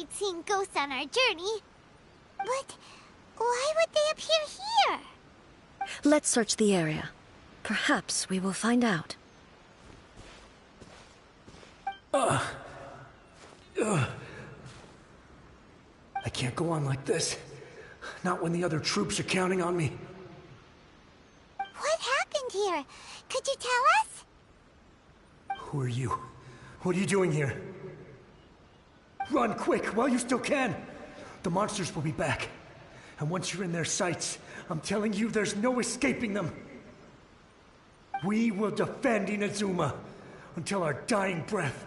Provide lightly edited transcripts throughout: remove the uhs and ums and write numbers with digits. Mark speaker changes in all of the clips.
Speaker 1: enjoyed seeing ghosts on our journey. But why would they appear here?
Speaker 2: Let's search the area. Perhaps we will find out.
Speaker 3: I can't go on like this. Not when the other troops are counting on me.
Speaker 1: What happened here? Could you tell us?
Speaker 3: Who are you? What are you doing here? Run quick, while you still can! The monsters will be back. And once you're in their sights, I'm telling you, there's no escaping them. We will defend Inazuma until our dying breath.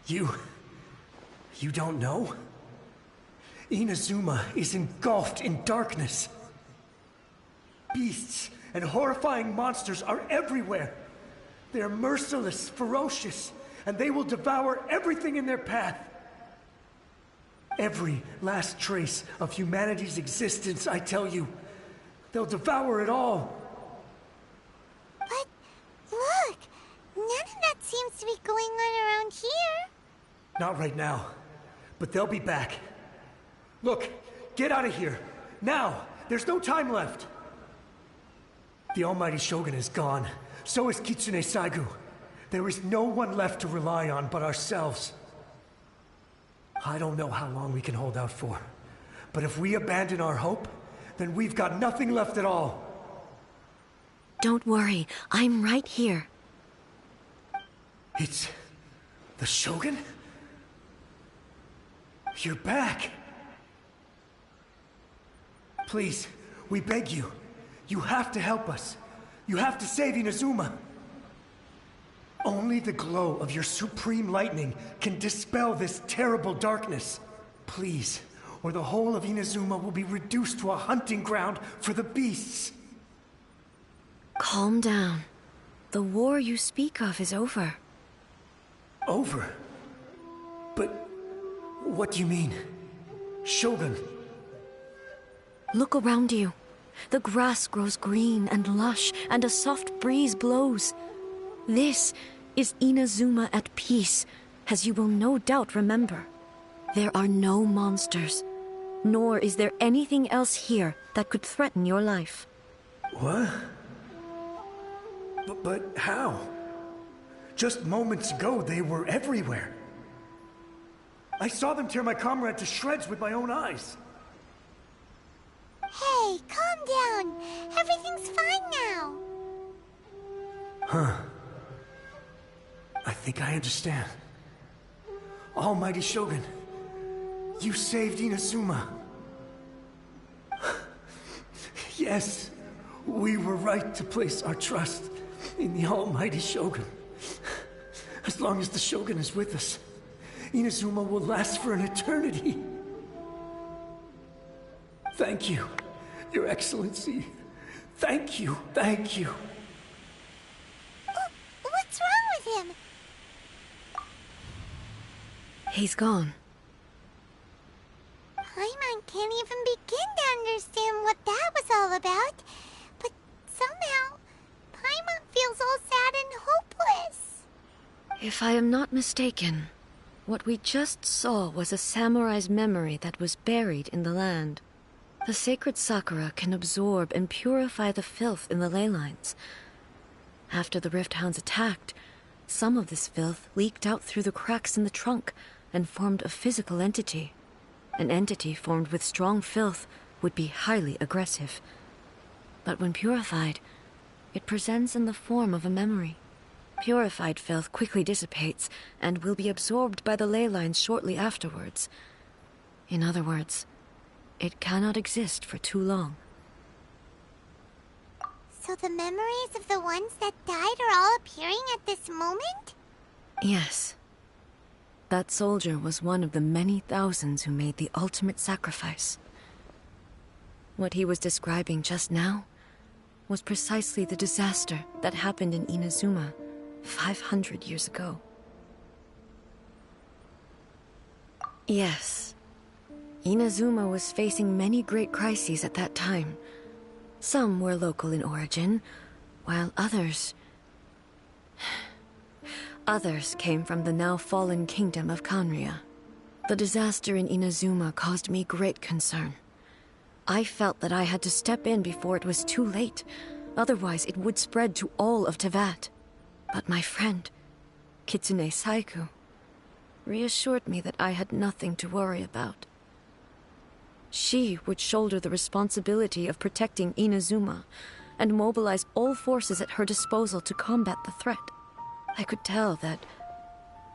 Speaker 3: You don't know? Inazuma is engulfed in darkness. Beasts and horrifying monsters are everywhere. They are merciless, ferocious, and they will devour everything in their path. Every last trace of humanity's existence, I tell you. They'll devour it all.
Speaker 1: But look, none of that seems to be going on around here.
Speaker 3: Not right now, but they'll be back. Look, get out of here. Now! There's no time left! The Almighty Shogun is gone. So is Kitsune Saigu. There is no one left to rely on but ourselves. I don't know how long we can hold out for. But if we abandon our hope, then we've got nothing left at all.
Speaker 2: Don't worry, I'm right here.
Speaker 3: It's... the Shogun? You're back! Please, we beg you. You have to help us. You have to save Inazuma. Only the glow of your supreme lightning can dispel this terrible darkness. Please, or the whole of Inazuma will be reduced to a hunting ground for the beasts.
Speaker 2: Calm down. The war you speak of is over.
Speaker 3: Over? But what do you mean? Shogun?
Speaker 2: Look around you. The grass grows green and lush, and a soft breeze blows. This is Inazuma at peace, as you will no doubt remember. There are no monsters, nor is there anything else here that could threaten your life.
Speaker 3: What? But how? Just moments ago, they were everywhere. I saw them tear my comrade to shreds with my own eyes.
Speaker 1: Hey, calm down. Everything's fine now.
Speaker 3: Huh. I think I understand. Almighty Shogun, you saved Inazuma. Yes, we were right to place our trust in the Almighty Shogun. As long as the Shogun is with us, Inazuma will last for an eternity. Thank you, Your Excellency. Thank you, thank you.
Speaker 1: What's wrong with him?
Speaker 2: He's gone.
Speaker 1: Paimon can't even begin to understand what that was all about. But somehow, Paimon feels all sad and hopeless.
Speaker 2: If I am not mistaken, what we just saw was a samurai's memory that was buried in the land. The sacred sakura can absorb and purify the filth in the ley lines. After the Rift Hounds attacked, some of this filth leaked out through the cracks in the trunk and formed a physical entity. An entity formed with strong filth would be highly aggressive. But when purified, it presents in the form of a memory. Purified filth quickly dissipates and will be absorbed by the ley lines shortly afterwards. In other words, it cannot exist for too long.
Speaker 1: So the memories of the ones that died are all appearing at this moment?
Speaker 2: Yes. That soldier was one of the many thousands who made the ultimate sacrifice. What he was describing just now was precisely the disaster that happened in Inazuma 500 years ago. Yes. Inazuma was facing many great crises at that time. Some were local in origin, while others came from the now fallen kingdom of Kanria. The disaster in Inazuma caused me great concern. I felt that I had to step in before it was too late. Otherwise, it would spread to all of Teyvat. But my friend, Kitsune Saiku, reassured me that I had nothing to worry about. She would shoulder the responsibility of protecting Inazuma and mobilize all forces at her disposal to combat the threat. I could tell that,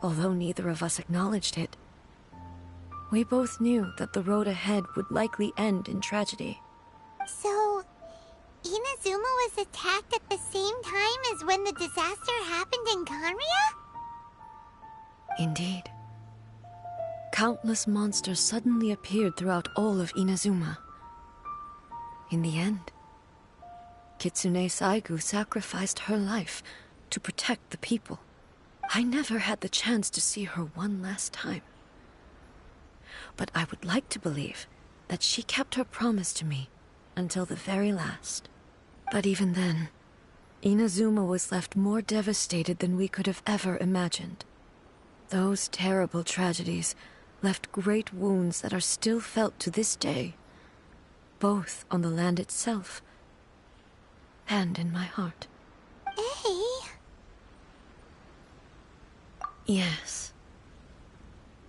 Speaker 2: although neither of us acknowledged it, we both knew that the road ahead would likely end in tragedy.
Speaker 1: So, Inazuma was attacked at the same time as when the disaster happened in Kanria?
Speaker 2: Indeed. Countless monsters suddenly appeared throughout all of Inazuma. In the end, Kitsune Saigu sacrificed her life to protect the people. I never had the chance to see her one last time. But I would like to believe that she kept her promise to me until the very last. But even then, Inazuma was left more devastated than we could have ever imagined. Those terrible tragedies left great wounds that are still felt to this day, both on the land itself and in my heart.
Speaker 1: Hey.
Speaker 2: Yes.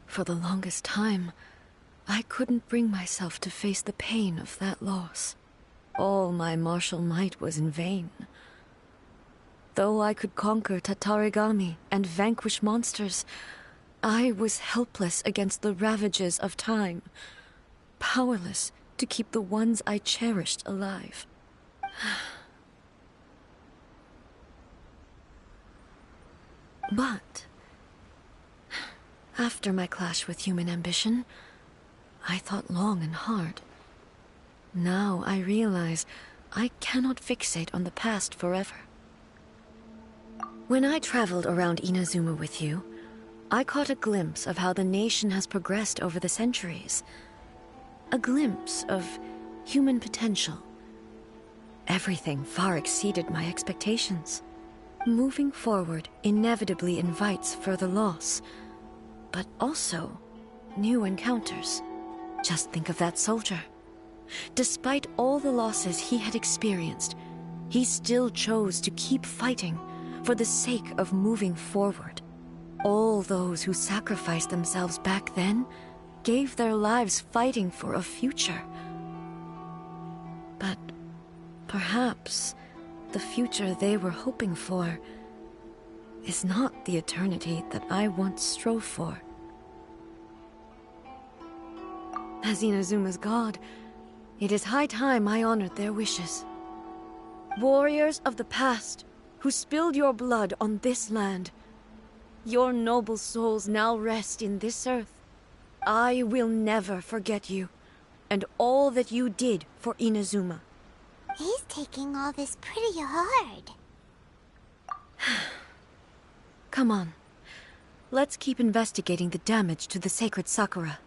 Speaker 2: For the longest time, I couldn't bring myself to face the pain of that loss. All my martial might was in vain. Though I could conquer Tatarigami and vanquish monsters, I was helpless against the ravages of time, powerless to keep the ones I cherished alive. But after my clash with human ambition, I thought long and hard. Now I realize I cannot fixate on the past forever. When I traveled around Inazuma with you, I caught a glimpse of how the nation has progressed over the centuries. A glimpse of human potential. Everything far exceeded my expectations. Moving forward inevitably invites further loss, but also new encounters. Just think of that soldier. Despite all the losses he had experienced, he still chose to keep fighting for the sake of moving forward. All those who sacrificed themselves back then gave their lives fighting for a future. But perhaps the future they were hoping for is not the eternity that I once strove for. As Inazuma's god, it is high time I honored their wishes. Warriors of the past, who spilled your blood on this land, your noble souls now rest in this earth. I will never forget you, and all that you did for Inazuma.
Speaker 1: He's taking all this pretty hard.
Speaker 2: Come on. Let's keep investigating the damage to the sacred Sakura.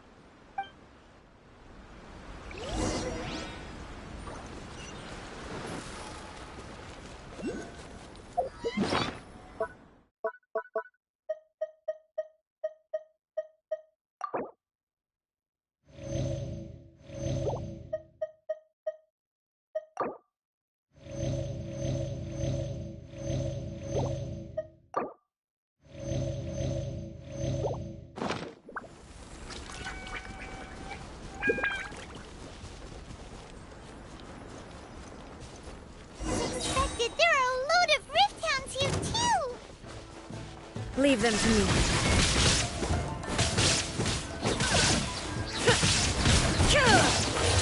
Speaker 2: Leave them to me.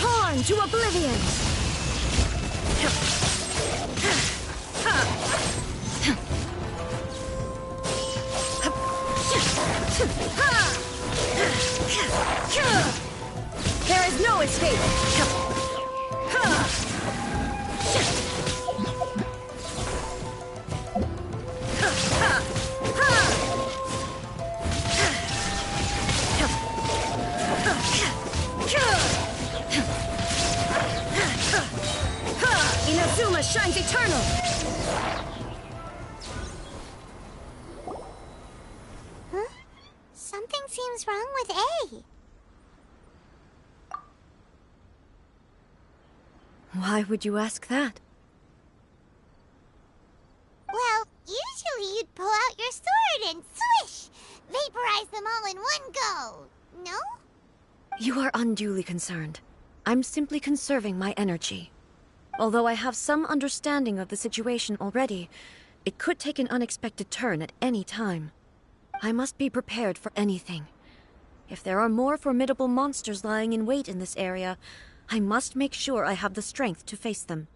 Speaker 2: Torn to oblivion! There is no escape! Inazuma shines eternal!
Speaker 1: Huh? Something seems wrong with A.
Speaker 2: Why would you ask that?
Speaker 1: Well, usually you'd pull out your sword and swish! Vaporize them all in one go, no?
Speaker 2: You are unduly concerned. I'm simply conserving my energy. Although I have some understanding of the situation already, it could take an unexpected turn at any time. I must be prepared for anything. If there are more formidable monsters lying in wait in this area, I must make sure I have the strength to face them.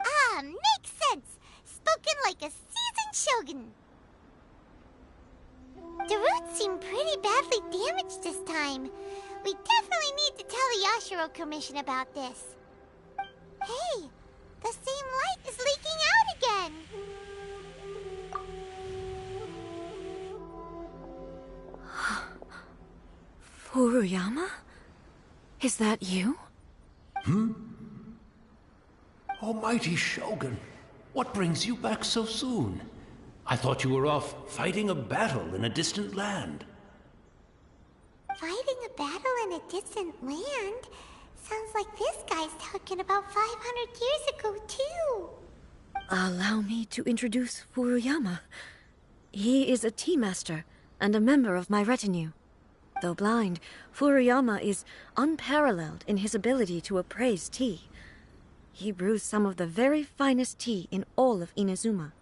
Speaker 1: Ah, makes sense! Spoken like a seasoned shogun. The roots seem pretty badly damaged this time. We definitely need to tell the Yashiro Commission about this. Hey, the same light is leaking out again!
Speaker 2: Furuyama? Is that you?
Speaker 4: Almighty Shogun, what brings you back so soon? I thought you were off fighting a battle in a distant land.
Speaker 1: Fighting a battle in a distant land? Sounds like this guy's talking about 500 years ago, too.
Speaker 2: Allow me to introduce Furuyama. He is a tea master and a member of my retinue. Though blind, Furuyama is unparalleled in his ability to appraise tea. He brews some of the very finest tea in all of Inazuma.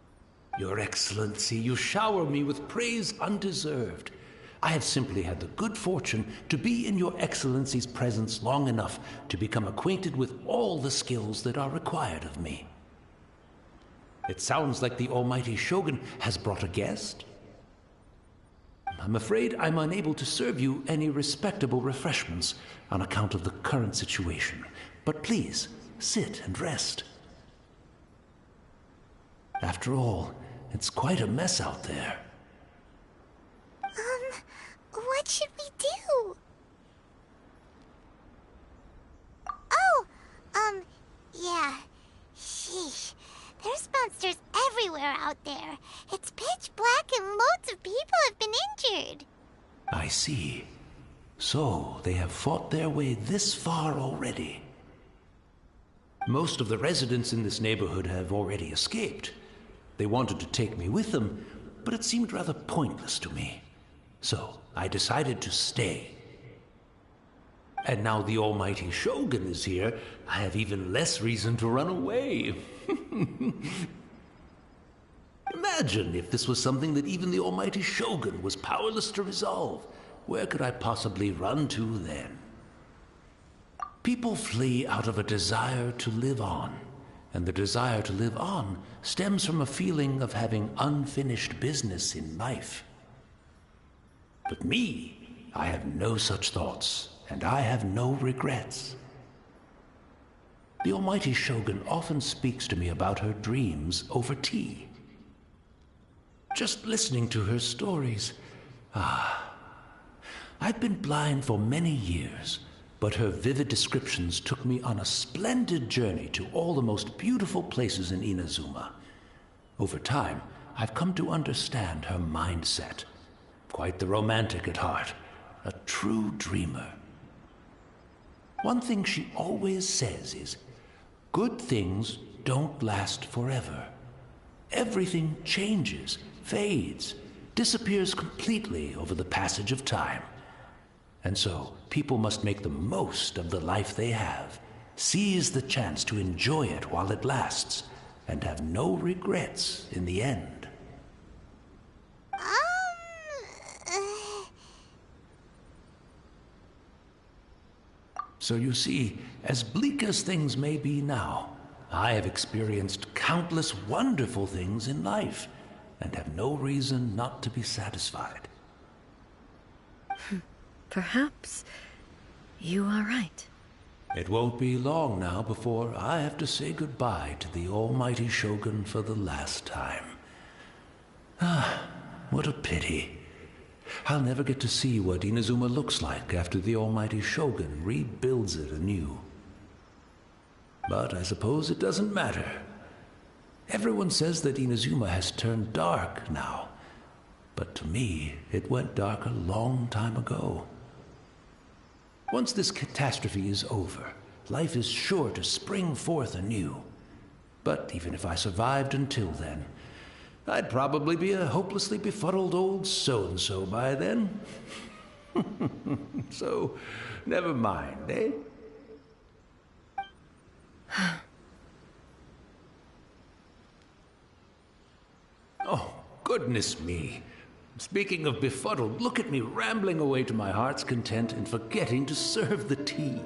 Speaker 4: Your Excellency, you shower me with praise undeserved. I have simply had the good fortune to be in your Excellency's presence long enough to become acquainted with all the skills that are required of me. It sounds like the Almighty Shogun has brought a guest. I'm afraid I'm unable to serve you any respectable refreshments on account of the current situation. But please, sit and rest. After all, it's quite a mess out there.
Speaker 1: What should we do? Oh, yeah. Sheesh. There's monsters everywhere out there. It's pitch black and loads of people have been injured.
Speaker 4: I see. So, they have fought their way this far already. Most of the residents in this neighborhood have already escaped. They wanted to take me with them, but it seemed rather pointless to me. So, I decided to stay. And now the Almighty Shogun is here, I have even less reason to run away. Imagine if this was something that even the Almighty Shogun was powerless to resolve. Where could I possibly run to then? People flee out of a desire to live on, and the desire to live on stems from a feeling of having unfinished business in life. But me, I have no such thoughts, and I have no regrets. The Almighty Shogun often speaks to me about her dreams over tea. Just listening to her stories, I've been blind for many years, but her vivid descriptions took me on a splendid journey to all the most beautiful places in Inazuma. Over time, I've come to understand her mindset. Quite the romantic at heart, a true dreamer. One thing she always says is, good things don't last forever. Everything changes, fades, disappears completely over the passage of time. And so, people must make the most of the life they have, seize the chance to enjoy it while it lasts, and have no regrets in the end. So you see, as bleak as things may be now, I have experienced countless wonderful things in life, and have no reason not to be satisfied.
Speaker 2: Perhaps you are right.
Speaker 4: It won't be long now before I have to say goodbye to the Almighty Shogun for the last time. What a pity. I'll never get to see what Inazuma looks like after the Almighty Shogun rebuilds it anew. But I suppose it doesn't matter. Everyone says that Inazuma has turned dark now, but to me, it went dark a long time ago. Once this catastrophe is over, life is sure to spring forth anew. But even if I survived until then, I'd probably be a hopelessly befuddled old so-and-so by then. So, never mind, eh? Oh, goodness me. Speaking of befuddled, look at me rambling away to my heart's content and forgetting to serve the tea.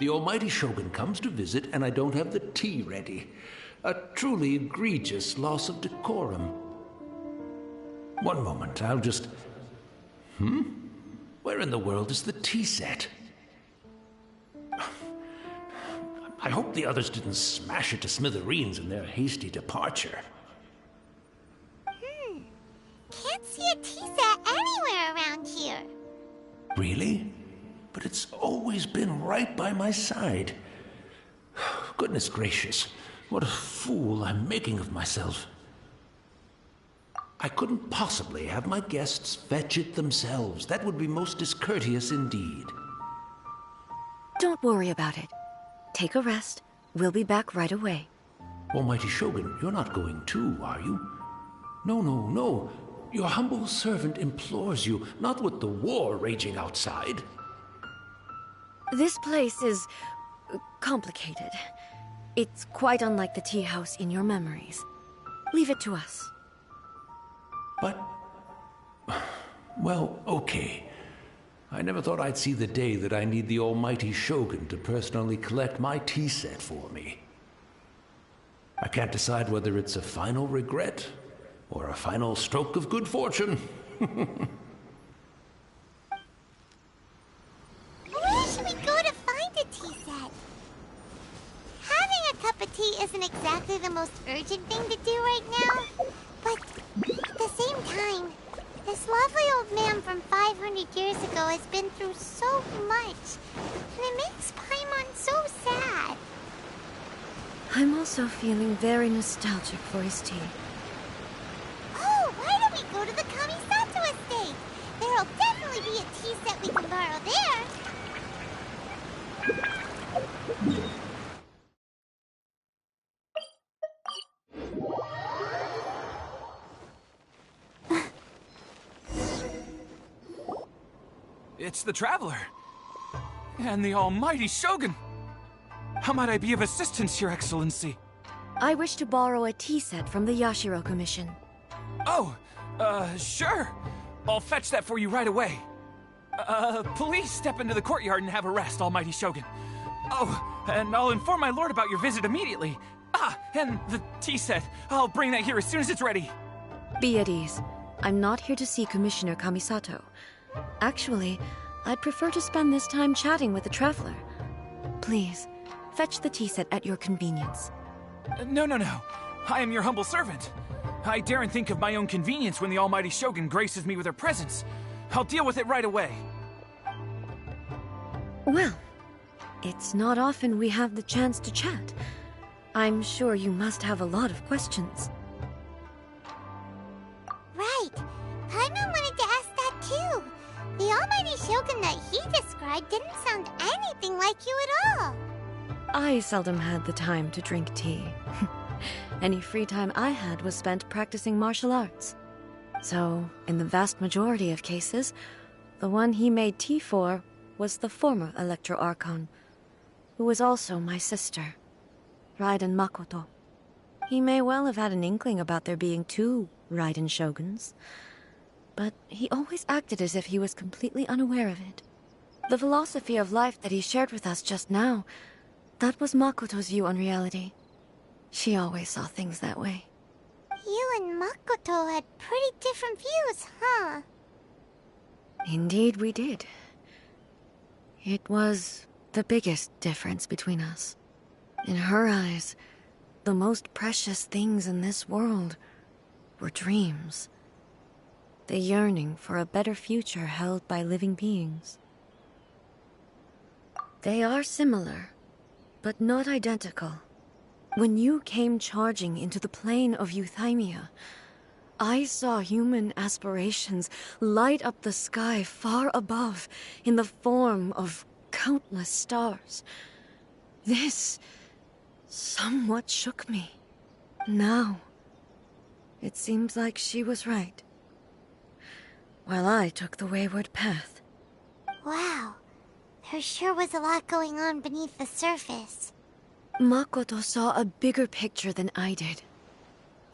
Speaker 4: The almighty Shogun comes to visit and I don't have the tea ready. A truly egregious loss of decorum. One moment, I'll just... Where in the world is the tea set? I hope the others didn't smash it to smithereens in their hasty departure.
Speaker 1: Can't see a tea set anywhere around here.
Speaker 4: Really? But it's always been right by my side. Goodness gracious, what a fool I'm making of myself. I couldn't possibly have my guests fetch it themselves. That would be most discourteous indeed.
Speaker 2: Don't worry about it. Take a rest. We'll be back right away.
Speaker 4: Almighty Shogun, you're not going too, are you? No, no, no. Your humble servant implores you, not with the war raging outside.
Speaker 2: This place is complicated. It's quite unlike the tea house in your memories. Leave it to us.
Speaker 4: But... well, okay. I never thought I'd see the day that I need the almighty Shogun to personally collect my tea set for me. I can't decide whether it's a final regret or a final stroke of good fortune.
Speaker 1: Where should we go to find a tea set? Having a cup of tea isn't exactly the most urgent thing to do right now, but at the same time, this lovely old man from 500 years ago has been through so much, and it makes Paimon so sad.
Speaker 2: I'm also feeling very nostalgic for his tea.
Speaker 1: Oh, why don't we go to the Kamisato estate? There'll definitely be a tea set we can borrow there.
Speaker 5: It's the Traveler. And the almighty Shogun. How might I be of assistance, Your Excellency?
Speaker 2: I wish to borrow a tea set from the Yashiro Commission.
Speaker 5: Oh, sure. I'll fetch that for you right away. Please step into the courtyard and have a rest, almighty Shogun. Oh, and I'll inform my lord about your visit immediately. Ah, and the tea set. I'll bring that here as soon as it's ready.
Speaker 2: Be at ease. I'm not here to see Commissioner Kamisato. Actually, I'd prefer to spend this time chatting with the Traveler. Please, fetch the tea set at your convenience.
Speaker 5: No. I am your humble servant. I daren't think of my own convenience when the almighty Shogun graces me with her presence. I'll deal with it right away.
Speaker 2: Well, it's not often we have the chance to chat. I'm sure you must have a lot of questions.
Speaker 1: Right. Paimon wanted to ask that too. The almighty Shogun that he described didn't sound anything like you at all.
Speaker 2: I seldom had the time to drink tea. Any free time I had was spent practicing martial arts. So, in the vast majority of cases, the one he made tea for was the former Electro Archon, who was also my sister, Raiden Makoto. He may well have had an inkling about there being two Raiden Shoguns, but he always acted as if he was completely unaware of it. The philosophy of life that he shared with us just now, that was Makoto's view on reality. She always saw things that way.
Speaker 1: You and Makoto had pretty different views, huh?
Speaker 2: Indeed we did. It was the biggest difference between us. In her eyes, the most precious things in this world were dreams. The yearning for a better future held by living beings. They are similar, but not identical. When you came charging into the plane of Euthymia, I saw human aspirations light up the sky far above in the form of countless stars. This somewhat shook me. Now, it seems like she was right, while I took the wayward path.
Speaker 1: Wow. There sure was a lot going on beneath the surface.
Speaker 2: Makoto saw a bigger picture than I did.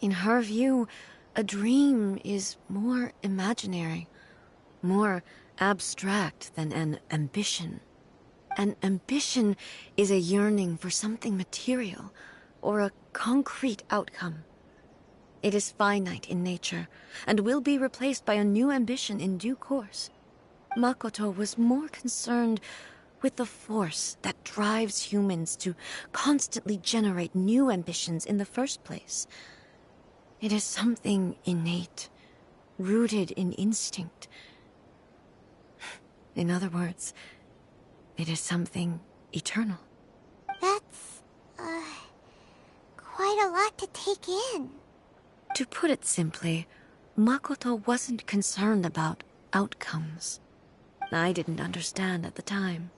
Speaker 2: In her view, a dream is more imaginary, more abstract than an ambition. An ambition is a yearning for something material, or a concrete outcome. It is finite in nature, and will be replaced by a new ambition in due course. Makoto was more concerned with the force that drives humans to constantly generate new ambitions in the first place. It is something innate, rooted in instinct. In other words, it is something eternal.
Speaker 1: That's, quite a lot to take in.
Speaker 2: To put it simply, Makoto wasn't concerned about outcomes. I didn't understand at the time.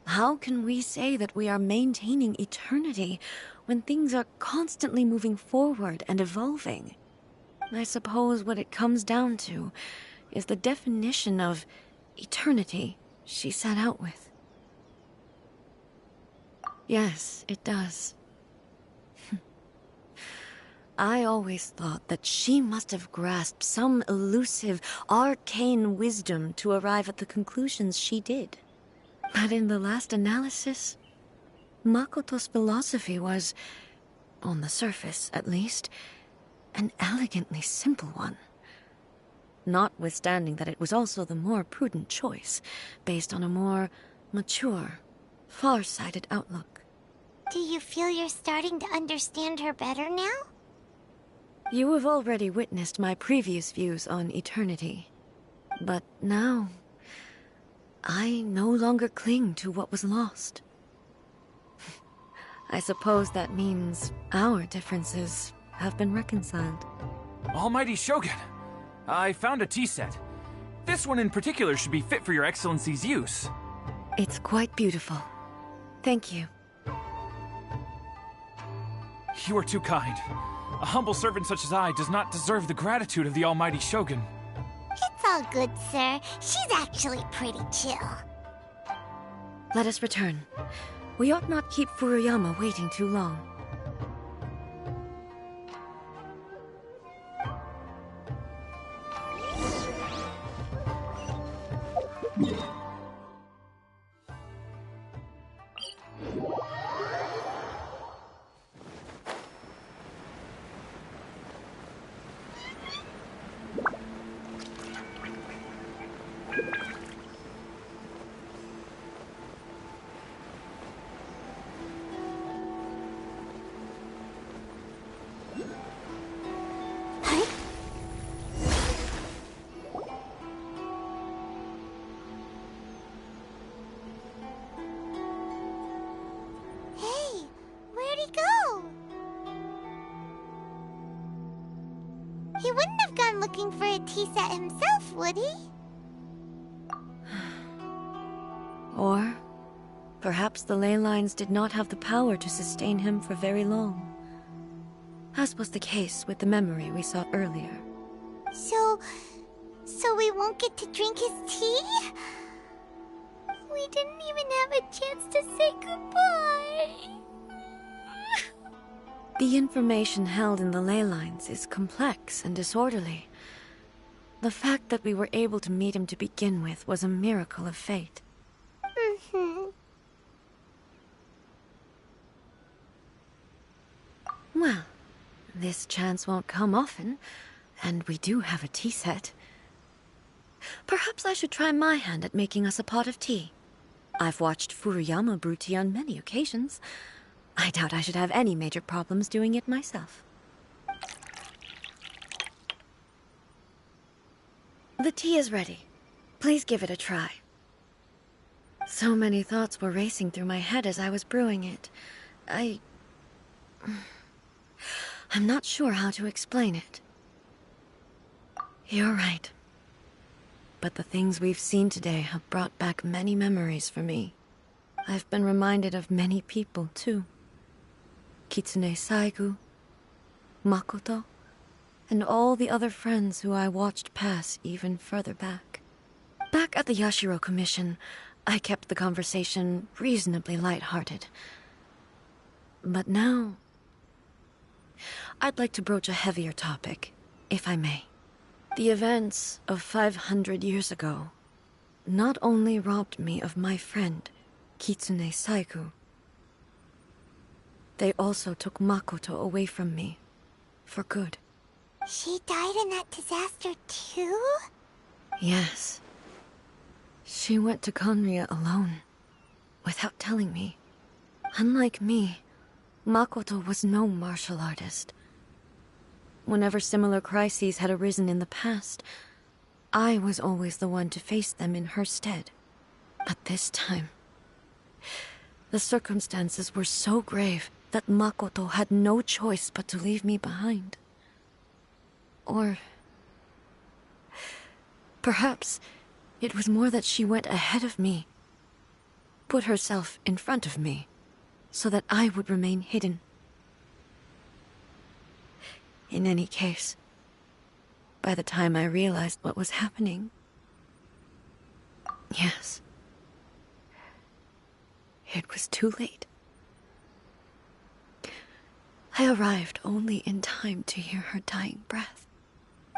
Speaker 2: How can we say that we are maintaining eternity when things are constantly moving forward and evolving? I suppose what it comes down to is the definition of eternity she set out with. Yes, it does. I always thought that she must have grasped some elusive, arcane wisdom to arrive at the conclusions she did. But in the last analysis, Makoto's philosophy was, on the surface at least, an elegantly simple one. Notwithstanding that it was also the more prudent choice, based on a more mature, far-sighted outlook.
Speaker 1: Do you feel you're starting to understand her better now?
Speaker 2: You have already witnessed my previous views on eternity. But now, I no longer cling to what was lost. I suppose that means our differences have been reconciled.
Speaker 5: Almighty Shogun, I found a tea set. This one in particular should be fit for your Excellency's use.
Speaker 2: It's quite beautiful. Thank you.
Speaker 5: You are too kind. A humble servant such as I does not deserve the gratitude of the Almighty Shogun.
Speaker 1: It's all good, sir. She's actually pretty chill.
Speaker 2: Let us return. We ought not keep Furuyama waiting too long.
Speaker 1: Hey, where'd he go? He wouldn't have gone looking for a tea set himself, would he?
Speaker 2: Or perhaps the ley lines did not have the power to sustain him for very long, as was the case with the memory we saw earlier.
Speaker 1: So we won't get to drink his tea? We didn't even have a chance to say goodbye.
Speaker 2: The information held in the ley lines is complex and disorderly. The fact that we were able to meet him to begin with was a miracle of fate. Well, this chance won't come often, and we do have a tea set. Perhaps I should try my hand at making us a pot of tea. I've watched Furuyama brew tea on many occasions. I doubt I should have any major problems doing it myself. The tea is ready. Please give it a try. So many thoughts were racing through my head as I was brewing it. I'm not sure how to explain it. You're right. But but the things we've seen today have brought back many memories for me. I've been reminded of many people, too. Kitsune Saigu, Makoto, and all the other friends who I watched pass even further back. Back at the Yashiro Commission, I kept the conversation reasonably light-hearted. But now, I'd like to broach a heavier topic, if I may. The events of 500 years ago not only robbed me of my friend, Kitsune Saigu, they also took Makoto away from me, for good.
Speaker 1: She died in that disaster too?
Speaker 2: Yes. She went to Conria alone, without telling me. Unlike me, Makoto was no martial artist. Whenever similar crises had arisen in the past, I was always the one to face them in her stead. But this time, the circumstances were so grave that Makoto had no choice but to leave me behind. Or perhaps it was more that she went ahead of me, put herself in front of me, so that I would remain hidden. In any case, by the time I realized what was happening, yes, it was too late. I arrived only in time to hear her dying breath.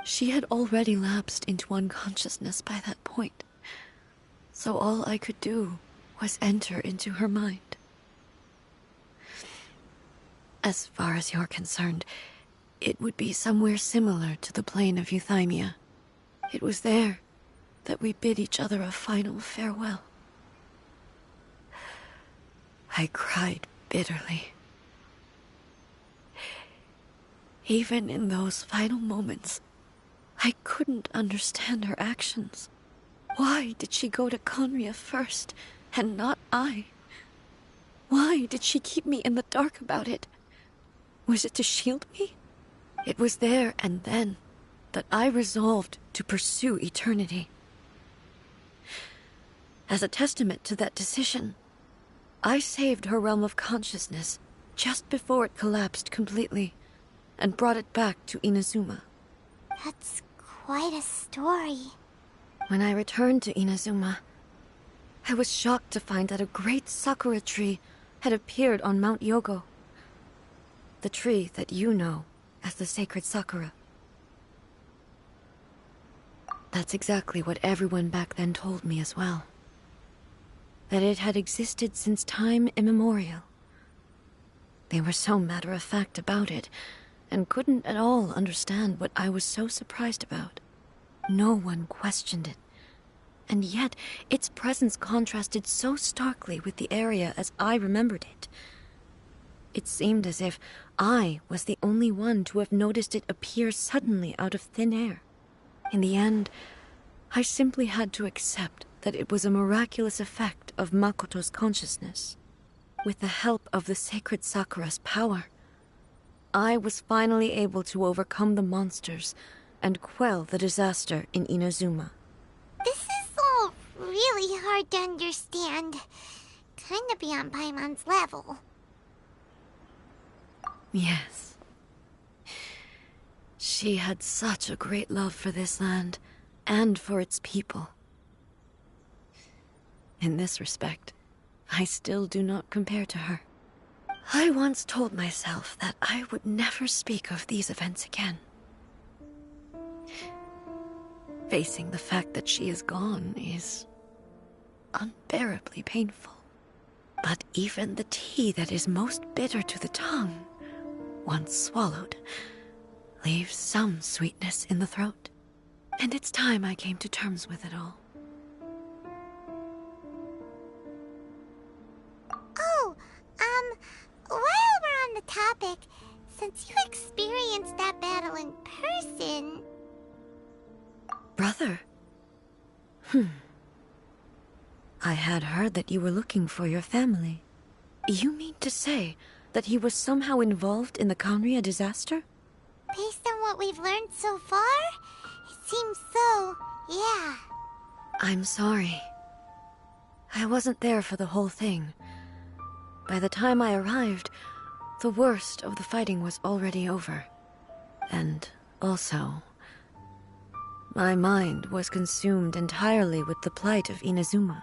Speaker 2: She had already lapsed into unconsciousness by that point, so all I could do was enter into her mind. As far as you're concerned, it would be somewhere similar to the plain of Euthymia. It was there that we bid each other a final farewell. I cried bitterly. Even in those final moments, I couldn't understand her actions. Why did she go to Conria first, and not I? Why did she keep me in the dark about it? Was it to shield me? It was there and then that I resolved to pursue eternity. As a testament to that decision, I saved her realm of consciousness just before it collapsed completely, and brought it back to Inazuma.
Speaker 1: That's quite a story.
Speaker 2: When I returned to Inazuma, I was shocked to find that a great sakura tree had appeared on Mount Yogo. The tree that you know as the sacred sakura. That's exactly what everyone back then told me as well. That it had existed since time immemorial. They were so matter-of-fact about it, and couldn't at all understand what I was so surprised about. No one questioned it, and yet its presence contrasted so starkly with the area as I remembered it. It seemed as if I was the only one to have noticed it appear suddenly out of thin air. In the end, I simply had to accept that it was a miraculous effect of Makoto's consciousness. With the help of the sacred Sakura's power, I was finally able to overcome the monsters and quell the disaster in Inazuma.
Speaker 1: This is all really hard to understand. Kinda beyond Paimon's level.
Speaker 2: Yes. She had such a great love for this land, and for its people. In this respect, I still do not compare to her. I once told myself that I would never speak of these events again. Facing the fact that she is gone is unbearably painful. But even the tea that is most bitter to the tongue, once swallowed, leaves some sweetness in the throat. And it's time I came to terms with it all.
Speaker 1: Oh, while we're on the topic, since you experienced that battle in person...
Speaker 2: Brother? I had heard that you were looking for your family. You mean to say that he was somehow involved in the Conria disaster?
Speaker 1: Based on what we've learned so far, it seems so, yeah.
Speaker 2: I'm sorry. I wasn't there for the whole thing. By the time I arrived, the worst of the fighting was already over. And also, my mind was consumed entirely with the plight of Inazuma,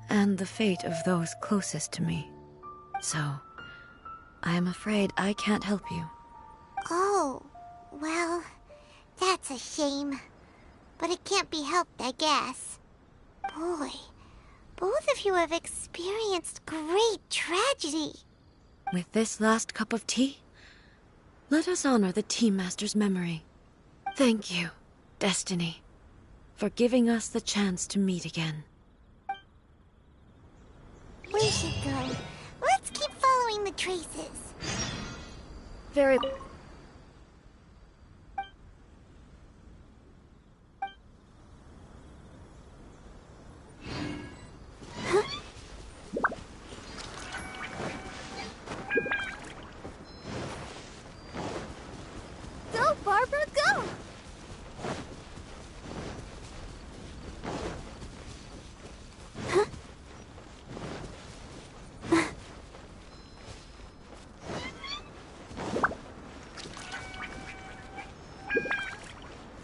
Speaker 2: and the fate of those closest to me. So, I am afraid I can't help you.
Speaker 1: Oh, well, that's a shame. But it can't be helped, I guess. Boy, both of you have experienced great tragedy.
Speaker 2: With this last cup of tea, let us honor the Tea Master's memory. Thank you, Destiny, for giving us the chance to meet again.
Speaker 1: We should go. Let's keep following the traces.
Speaker 2: Very...
Speaker 1: Go, Barbara, go!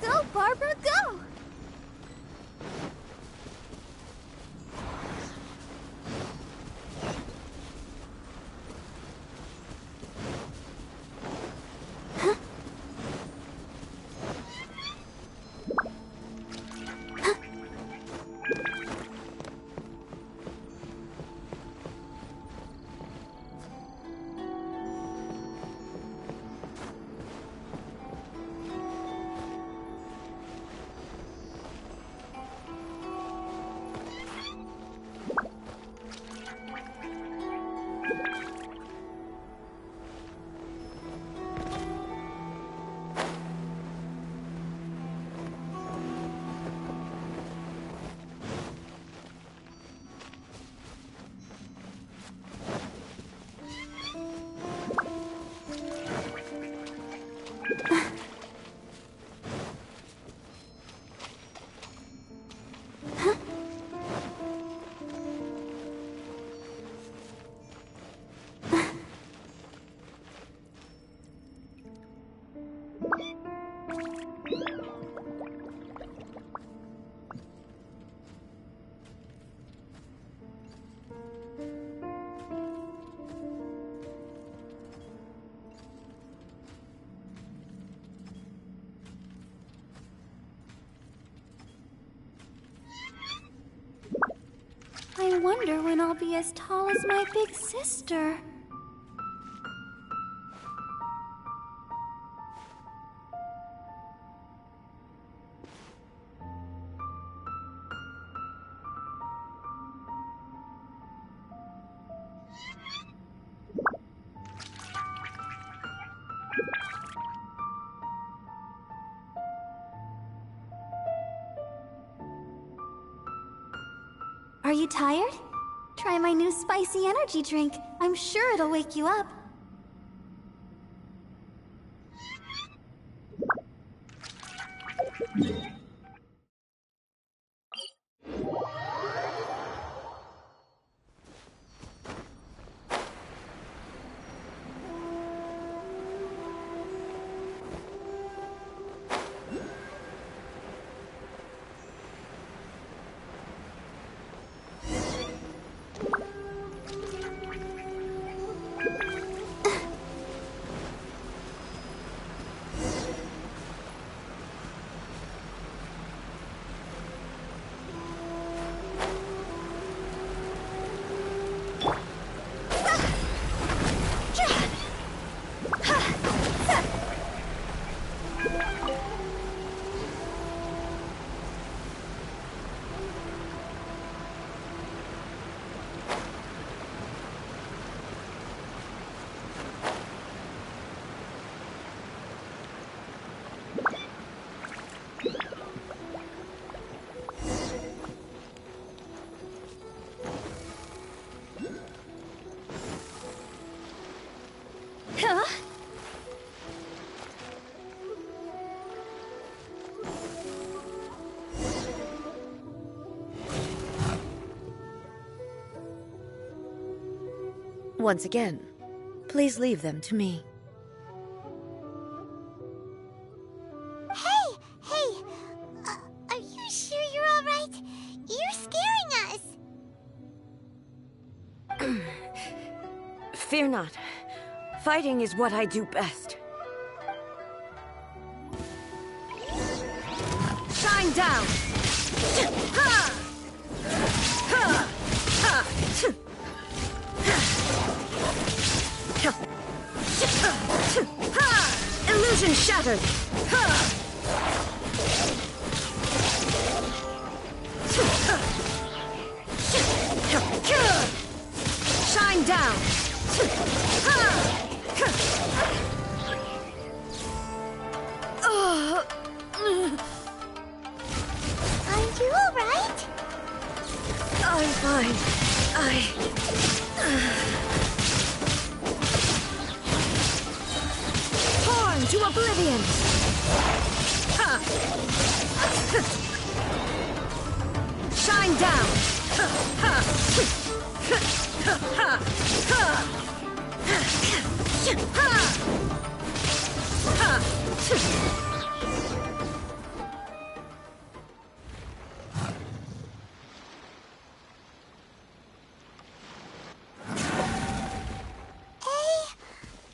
Speaker 1: Go, Barbara, go! I wonder when I'll be as tall as my big sister. Are you tired? Try my new spicy energy drink. I'm sure it'll wake you up.
Speaker 2: Once again, please leave them to me.
Speaker 1: Hey! Are you sure you're all right? You're scaring us!
Speaker 2: Fear not. Fighting is what I do best. Shine down! Ha! Ha! Ha! Ha! Illusion shattered! Ha! Shine down!
Speaker 1: Are you all right?
Speaker 2: I'm fine. Torn to oblivion! Ha! Shine down! Ha! Ha!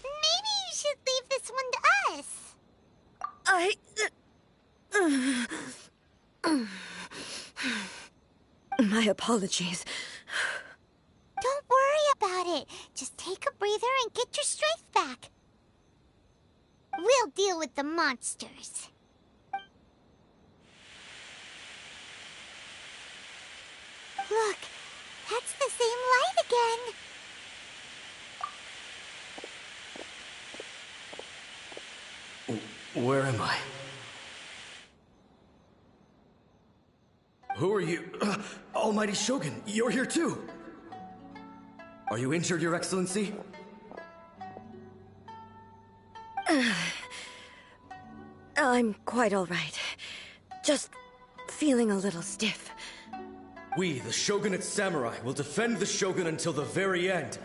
Speaker 1: Maybe you should leave this one to us.
Speaker 2: My apologies.
Speaker 1: Don't worry about it. Just take a breather and get your strength back. We'll deal with the monsters. Look, that's the same light again.
Speaker 6: Where am I? Who are you? Almighty Shogun, you're here too! Are you injured, Your Excellency?
Speaker 2: I'm quite all right. Just feeling a little stiff.
Speaker 6: We, the Shogunate Samurai, will defend the Shogun until the very end.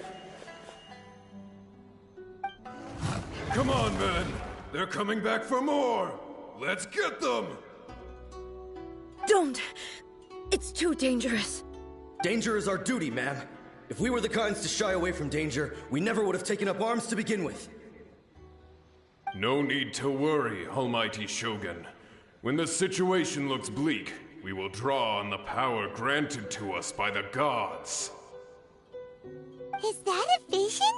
Speaker 7: Come on, men! They're coming back for more! Let's get them!
Speaker 2: Don't! It's too dangerous.
Speaker 6: Danger is our duty, ma'am. If we were the kinds to shy away from danger, we never would have taken up arms to begin with.
Speaker 7: No need to worry, Almighty Shogun. When the situation looks bleak, we will draw on the power granted to us by the gods.
Speaker 1: Is that a vision?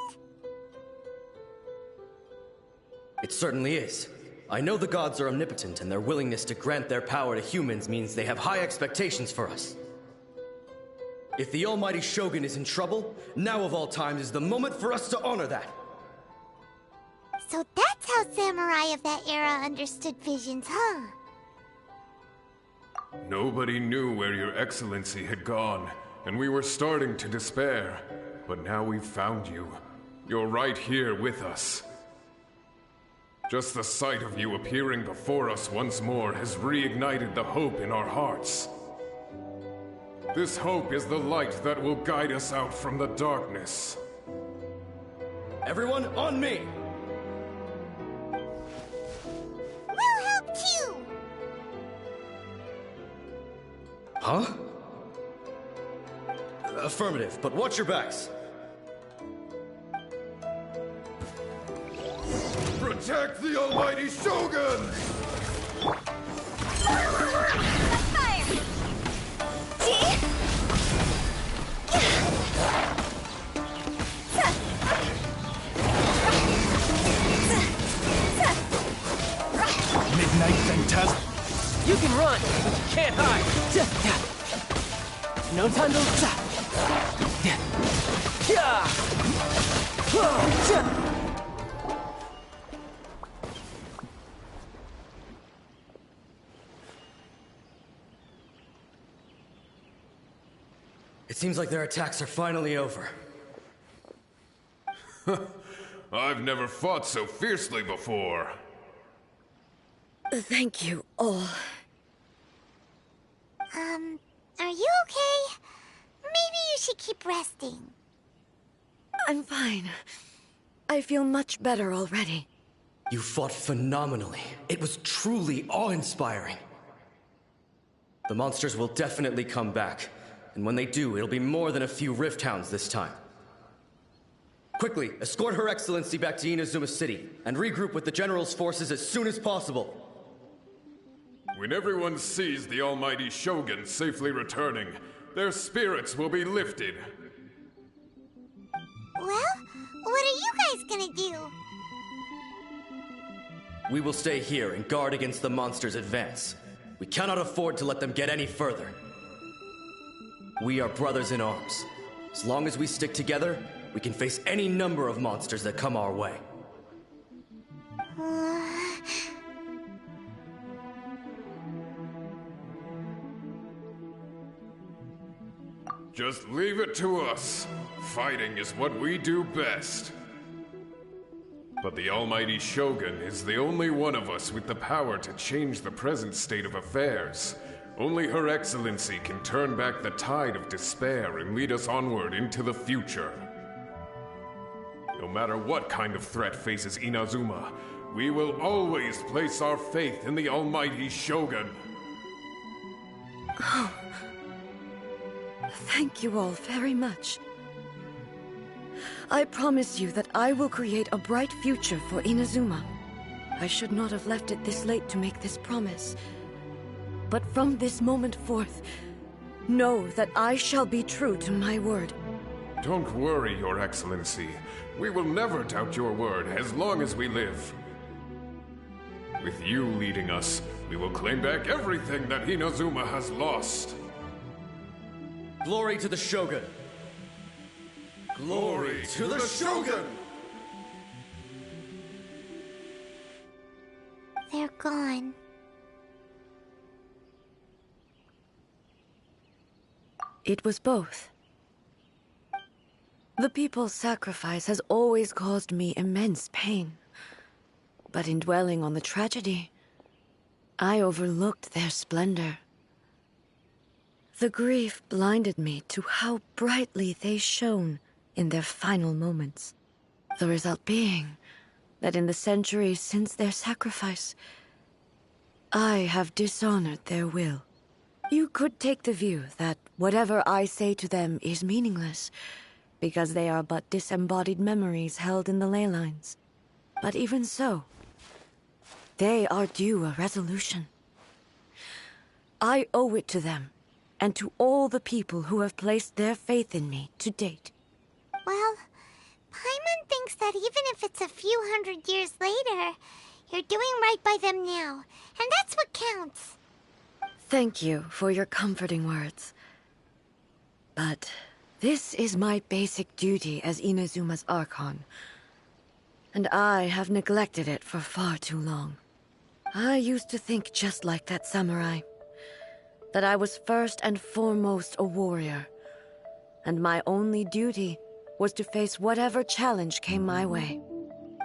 Speaker 6: It certainly is. I know the gods are omnipotent, and their willingness to grant their power to humans means they have high expectations for us. If the Almighty Shogun is in trouble, now of all times is the moment for us to honor that.
Speaker 1: So that's how samurai of that era understood visions, huh?
Speaker 7: Nobody knew where Your Excellency had gone, and we were starting to despair. But now we've found you. You're right here with us. Just the sight of you appearing before us once more has reignited the hope in our hearts. This hope is the light that will guide us out from the darkness.
Speaker 6: Everyone, on me!
Speaker 1: We'll help too!
Speaker 6: Huh? Affirmative, but watch your backs.
Speaker 7: Protect the Almighty Shogun!
Speaker 1: Fire!
Speaker 3: Midnight Phantasm.
Speaker 8: You can run, but you can't hide. No time to...
Speaker 6: It seems like their attacks are finally over.
Speaker 7: I've never fought so fiercely before.
Speaker 2: Thank you all.
Speaker 1: Are you okay? Maybe you should keep resting.
Speaker 2: I'm fine. I feel much better already.
Speaker 6: You fought phenomenally. It was truly awe-inspiring. The monsters will definitely come back. And when they do, it'll be more than a few Rift Hounds this time. Quickly, escort Her Excellency back to Inazuma City, and regroup with the General's forces as soon as possible.
Speaker 7: When everyone sees the almighty Shogun safely returning, their spirits will be lifted.
Speaker 1: Well, what are you guys gonna do?
Speaker 6: We will stay here and guard against the monsters' advance. We cannot afford to let them get any further. We are brothers in arms. As long as we stick together, we can face any number of monsters that come our way.
Speaker 7: Just leave it to us. Fighting is what we do best. But the almighty Shogun is the only one of us with the power to change the present state of affairs. Only Her Excellency can turn back the tide of despair and lead us onward into the future. No matter what kind of threat faces Inazuma, we will always place our faith in the almighty Shogun.
Speaker 2: Oh. Thank you all very much. I promise you that I will create a bright future for Inazuma. I should not have left it this late to make this promise. But from this moment forth, know that I shall be true to my word.
Speaker 7: Don't worry, Your Excellency. We will never doubt your word as long as we live. With you leading us, we will claim back everything that Inazuma has lost.
Speaker 6: Glory to the Shogun!
Speaker 7: Glory to the Shogun!
Speaker 1: They're gone.
Speaker 2: It was both. The people's sacrifice has always caused me immense pain. But in dwelling on the tragedy, I overlooked their splendor. The grief blinded me to how brightly they shone in their final moments. The result being that in the centuries since their sacrifice, I have dishonored their will. You could take the view that whatever I say to them is meaningless, because they are but disembodied memories held in the ley lines. But even so, they are due a resolution. I owe it to them, and to all the people who have placed their faith in me to date.
Speaker 1: Well, Paimon thinks that even if it's a few hundred years later, you're doing right by them now, and that's what counts.
Speaker 2: Thank you for your comforting words. But this is my basic duty as Inazuma's Archon, and I have neglected it for far too long. I used to think just like that samurai, that I was first and foremost a warrior, and my only duty was to face whatever challenge came my way.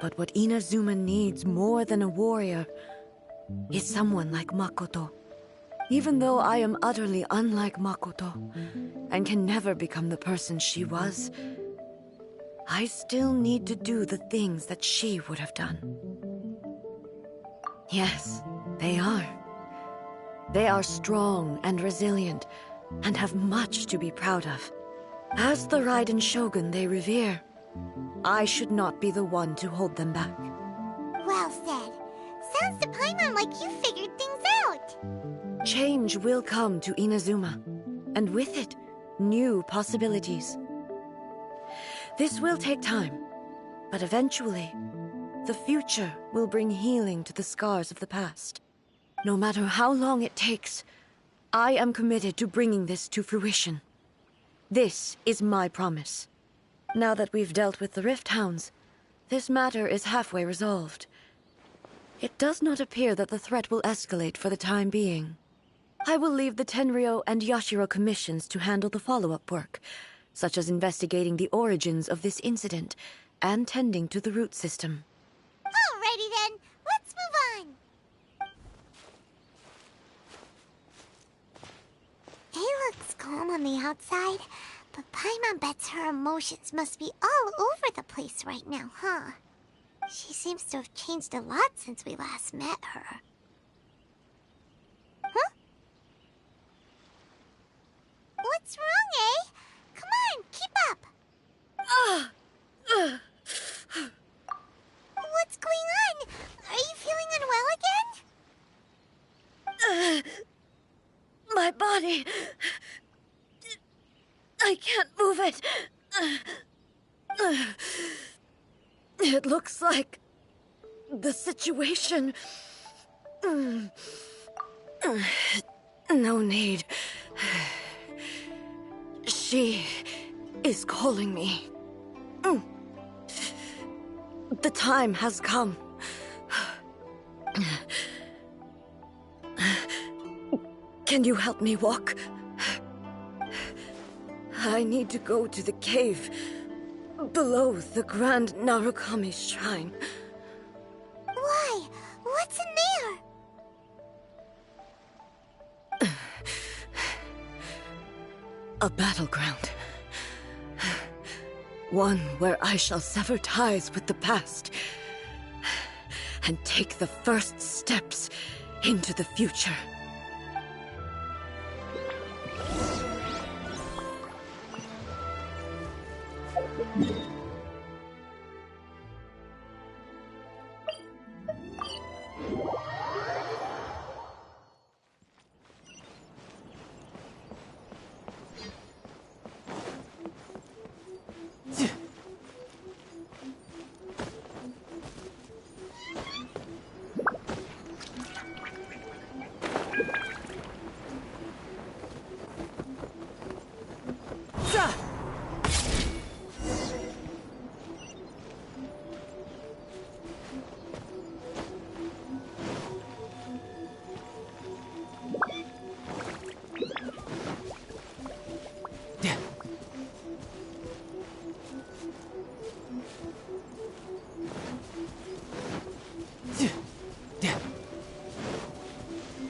Speaker 2: But what Inazuma needs more than a warrior is someone like Makoto. Even though I am utterly unlike Makoto, and can never become the person she was, I still need to do the things that she would have done. Yes, they are. They are strong and resilient, and have much to be proud of. As the Raiden Shogun they revere, I should not be the one to hold them back.
Speaker 1: Well said. Sounds to Paimon like you figured things out.
Speaker 2: Change will come to Inazuma, and with it, new possibilities. This will take time, but eventually, the future will bring healing to the scars of the past. No matter how long it takes, I am committed to bringing this to fruition. This is my promise. Now that we've dealt with the Rift Hounds, this matter is halfway resolved. It does not appear that the threat will escalate for the time being. I will leave the Tenryo and Yashiro commissions to handle the follow-up work, such as investigating the origins of this incident and tending to the root system.
Speaker 1: Alrighty then, let's move on. He looks calm on the outside, but Paimon bets her emotions must be all over the place right now, huh? She seems to have changed a lot since we last met her. Huh? What's wrong, eh? Come on, keep up! What's going on? Are you feeling unwell again?
Speaker 2: My body... I can't move it. It looks like the situation... No need. She is calling me. The time has come. Can you help me walk? I need to go to the cave below the Grand Narukami Shrine.
Speaker 1: Why? What's in there?
Speaker 2: A battleground. One where I shall sever ties with the past and take the first steps into the future.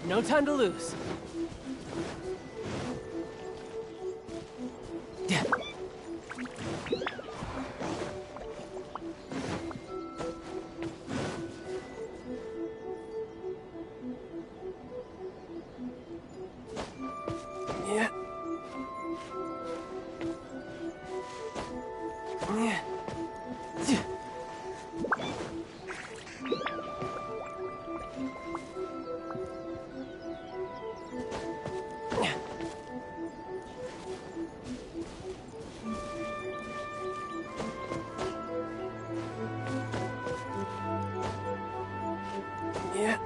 Speaker 8: No time to lose. Yeah. Yeah. Yeah. Yeah.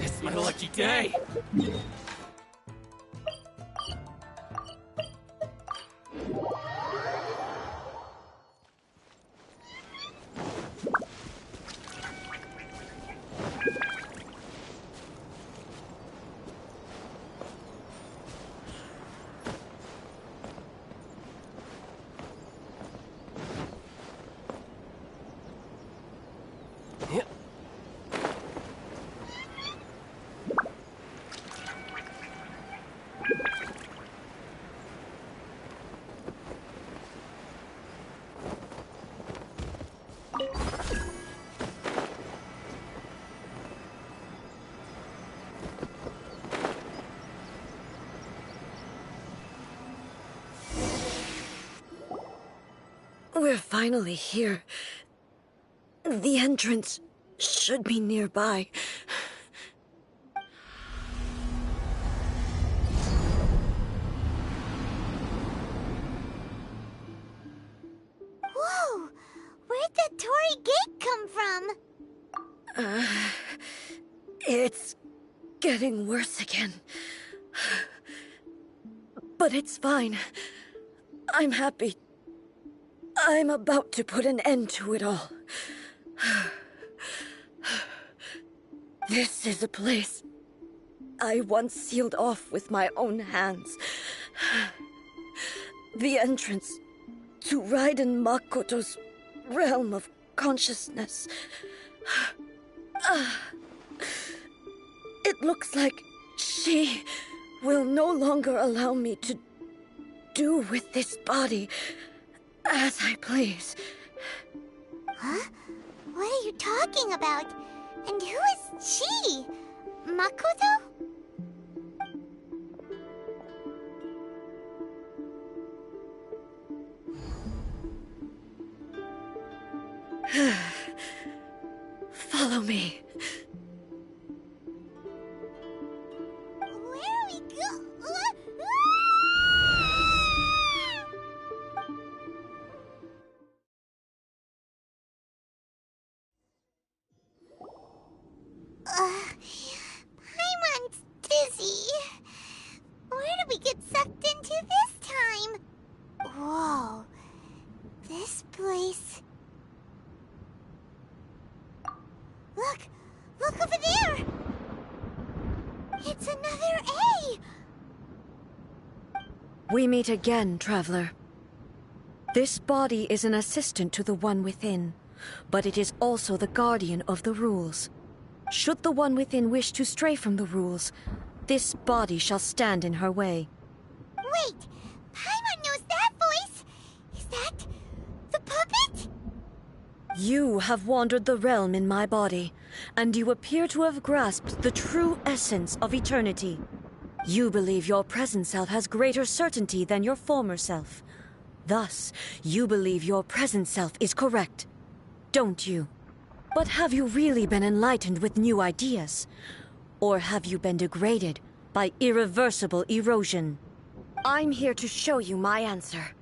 Speaker 8: It's my lucky day!
Speaker 2: We're finally here. The entrance should be nearby.
Speaker 1: Whoa! Where'd that Torii gate come from?
Speaker 2: It's getting worse again. But it's fine. I'm happy. I'm about to put an end to it all. This is a place I once sealed off with my own hands. The entrance to Raiden Makoto's realm of consciousness. It looks like she will no longer allow me to do with this body as I please.
Speaker 1: Huh? What are you talking about? And who is she? Makoto?
Speaker 2: Follow me.
Speaker 1: Where are we go? Paimon's dizzy. Where did we get sucked into this time? Whoa. This place... Look! Look over there! It's another A!
Speaker 2: We meet again, traveler. This body is an assistant to the one within, but it is also the guardian of the rules. Should the one within wish to stray from the rules, this body shall stand in her way.
Speaker 1: Wait! Paimon knows that voice! Is that... the puppet?
Speaker 2: You have wandered the realm in my body, and you appear to have grasped the true essence of eternity. You believe your present self has greater certainty than your former self. Thus, you believe your present self is correct, don't you? But have you really been enlightened with new ideas? Or have you been degraded by irreversible erosion? I'm here to show you my answer.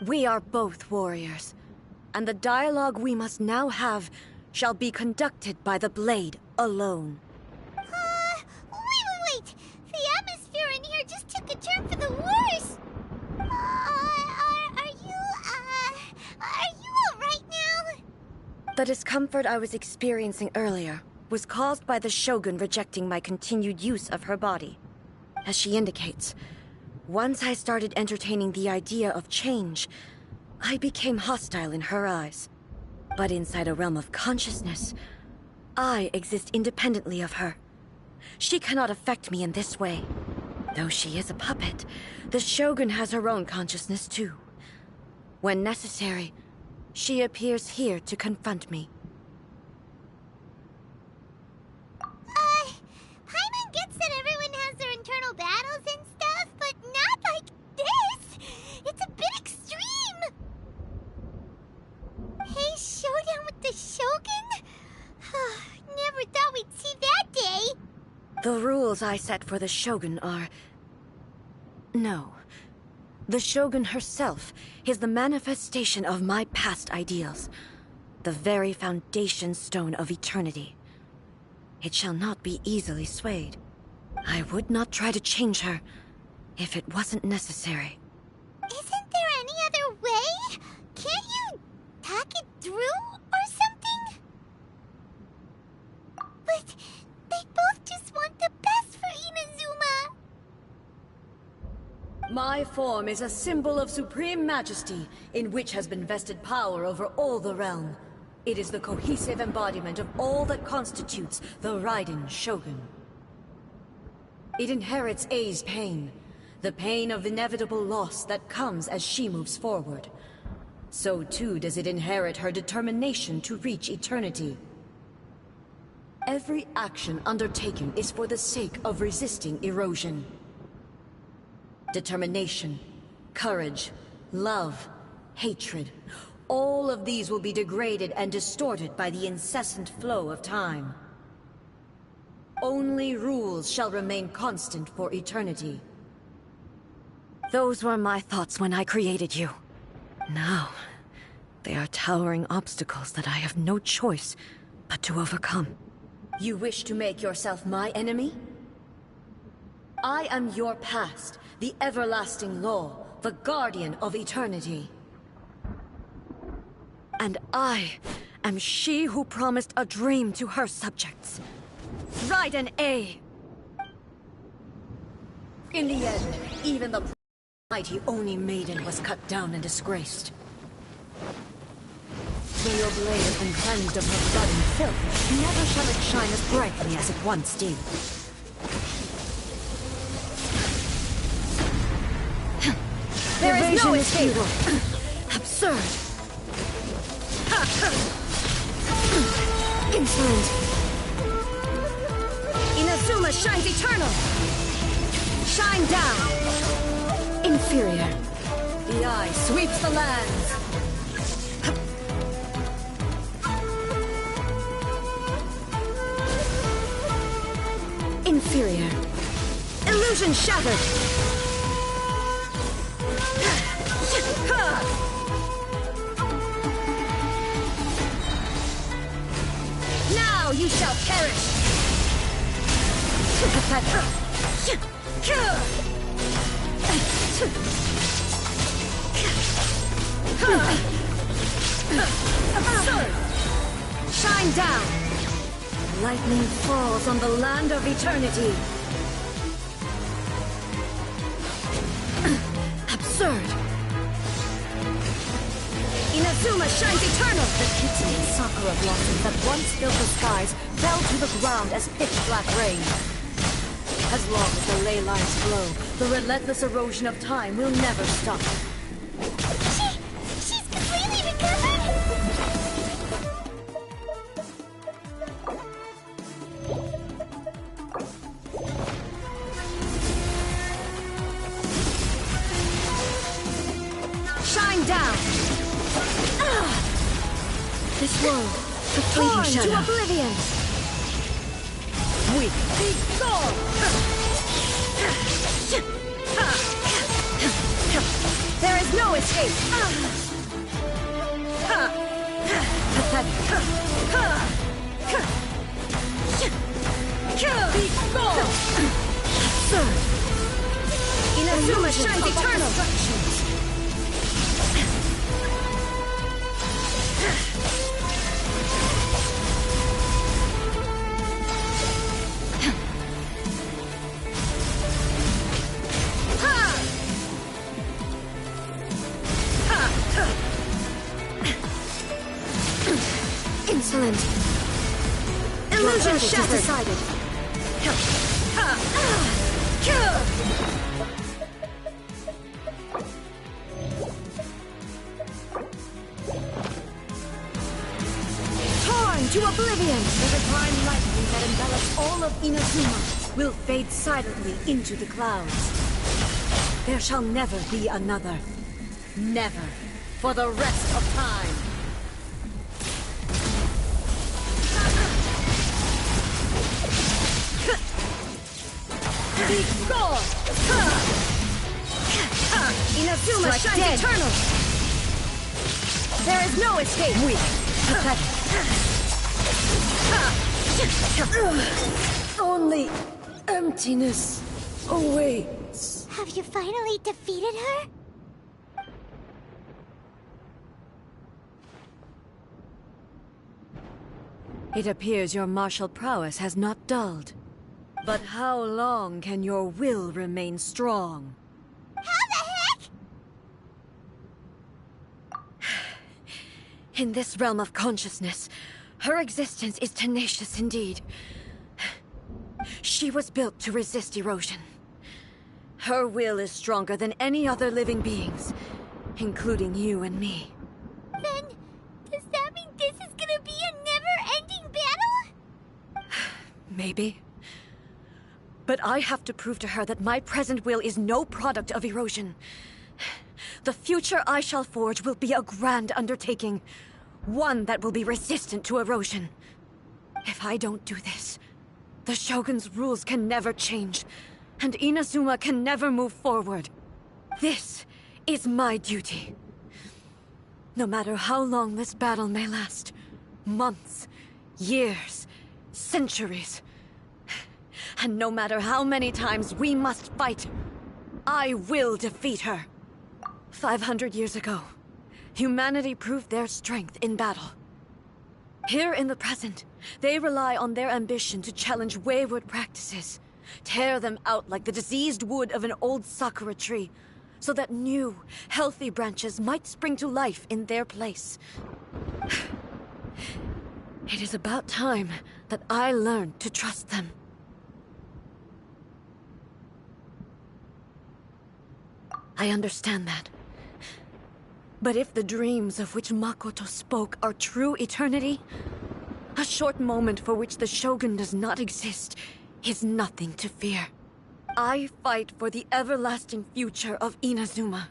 Speaker 2: We are both warriors, and the dialogue we must now have shall be conducted by the blade alone.
Speaker 1: Wait! The atmosphere in here just took a turn for the worse! Are you alright now?
Speaker 2: The discomfort I was experiencing earlier was caused by the Shogun rejecting my continued use of her body. As she indicates, once I started entertaining the idea of change, I became hostile in her eyes. But inside a realm of consciousness, I exist independently of her. She cannot affect me in this way. Though she is a puppet, the Shogun has her own consciousness too. When necessary, she appears here to confront me.
Speaker 1: Paimon gets that everyone has their internal battles and stuff, but not like this! It's a bit extreme! Hey, showdown with the Shogun? Never thought we'd see that day!
Speaker 2: The rules I set for the Shogun are... No. The Shogun herself is the manifestation of my past ideals. The very foundation stone of eternity. It shall not be easily swayed. I would not try to change her if it wasn't necessary.
Speaker 1: Isn't there any other way? Can't you talk it through or something? But they both just want the best for Inazuma.
Speaker 2: My form is a symbol of supreme majesty, in which has been vested power over all the realm. It is the cohesive embodiment of all that constitutes the Raiden Shogun. It inherits Ei's pain, the pain of inevitable loss that comes as she moves forward. So too does it inherit her determination to reach eternity. Every action undertaken is for the sake of resisting erosion. Determination, courage, love, hatred, All of these will be degraded and distorted by the incessant flow of time. Only rules shall remain constant for eternity. Those were my thoughts when I created you. Now, they are towering obstacles that I have no choice but to overcome. You wish to make yourself my enemy? I am your past, the everlasting law, the guardian of eternity. And I am she who promised a dream to her subjects. Raiden A. In the end, even the mighty Oni maiden was cut down and disgraced. Though your blade has been cleansed of her blood and filth, never shall it shine as brightly as it once did. There is no escape! Absurd! Insolent! Inazuma shines eternal! Shine down! Inferior! The eye sweeps the lands! Inferior! Illusion shattered! Now you shall perish! Absurd! Shine down! Lightning falls on the land of eternity. Absurd! Inazuma shines eternal! The kitsune sakura blossoms that once filled the skies fell to the ground as pitch-black rain. As long as the ley lines flow, the relentless erosion of time will never stop.
Speaker 1: She's completely recovered?
Speaker 2: Shine down! This world, the fleeting shadow. To oblivion! Weak. Be gone! There is no escape! Pathetic. Be gone! Absurd! Inazuma shines eternal! Insolent. Illusion shattered. Decided. Torn to oblivion. The divine lightning that envelops all of Inazuma will fade silently into the clouds. There shall never be another. Never. For the rest of time. Be gone! Inazuma shines eternal! There is no escape! Weak. Pathetic. Only emptiness awaits.
Speaker 1: Have you finally defeated her?
Speaker 2: It appears your martial prowess has not dulled. But how long can your will remain strong?
Speaker 1: How the heck?
Speaker 2: In this realm of consciousness, her existence is tenacious indeed. She was built to resist erosion. Her will is stronger than any other living being's, including you and me.
Speaker 1: Then, does that mean this is gonna be a never-ending battle?
Speaker 2: Maybe. But I have to prove to her that my present will is no product of erosion. The future I shall forge will be a grand undertaking. One that will be resistant to erosion. If I don't do this, the Shogun's rules can never change, and Inazuma can never move forward. This is my duty. No matter how long this battle may last, months, years, centuries, and no matter how many times we must fight, I will defeat her. 500 years ago, humanity proved their strength in battle. Here in the present, they rely on their ambition to challenge wayward practices, tear them out like the diseased wood of an old sakura tree, so that new, healthy branches might spring to life in their place. It is about time that I learned to trust them. I understand that. But if the dreams of which Makoto spoke are true eternity, a short moment for which the Shogun does not exist is nothing to fear. I fight for the everlasting future of Inazuma.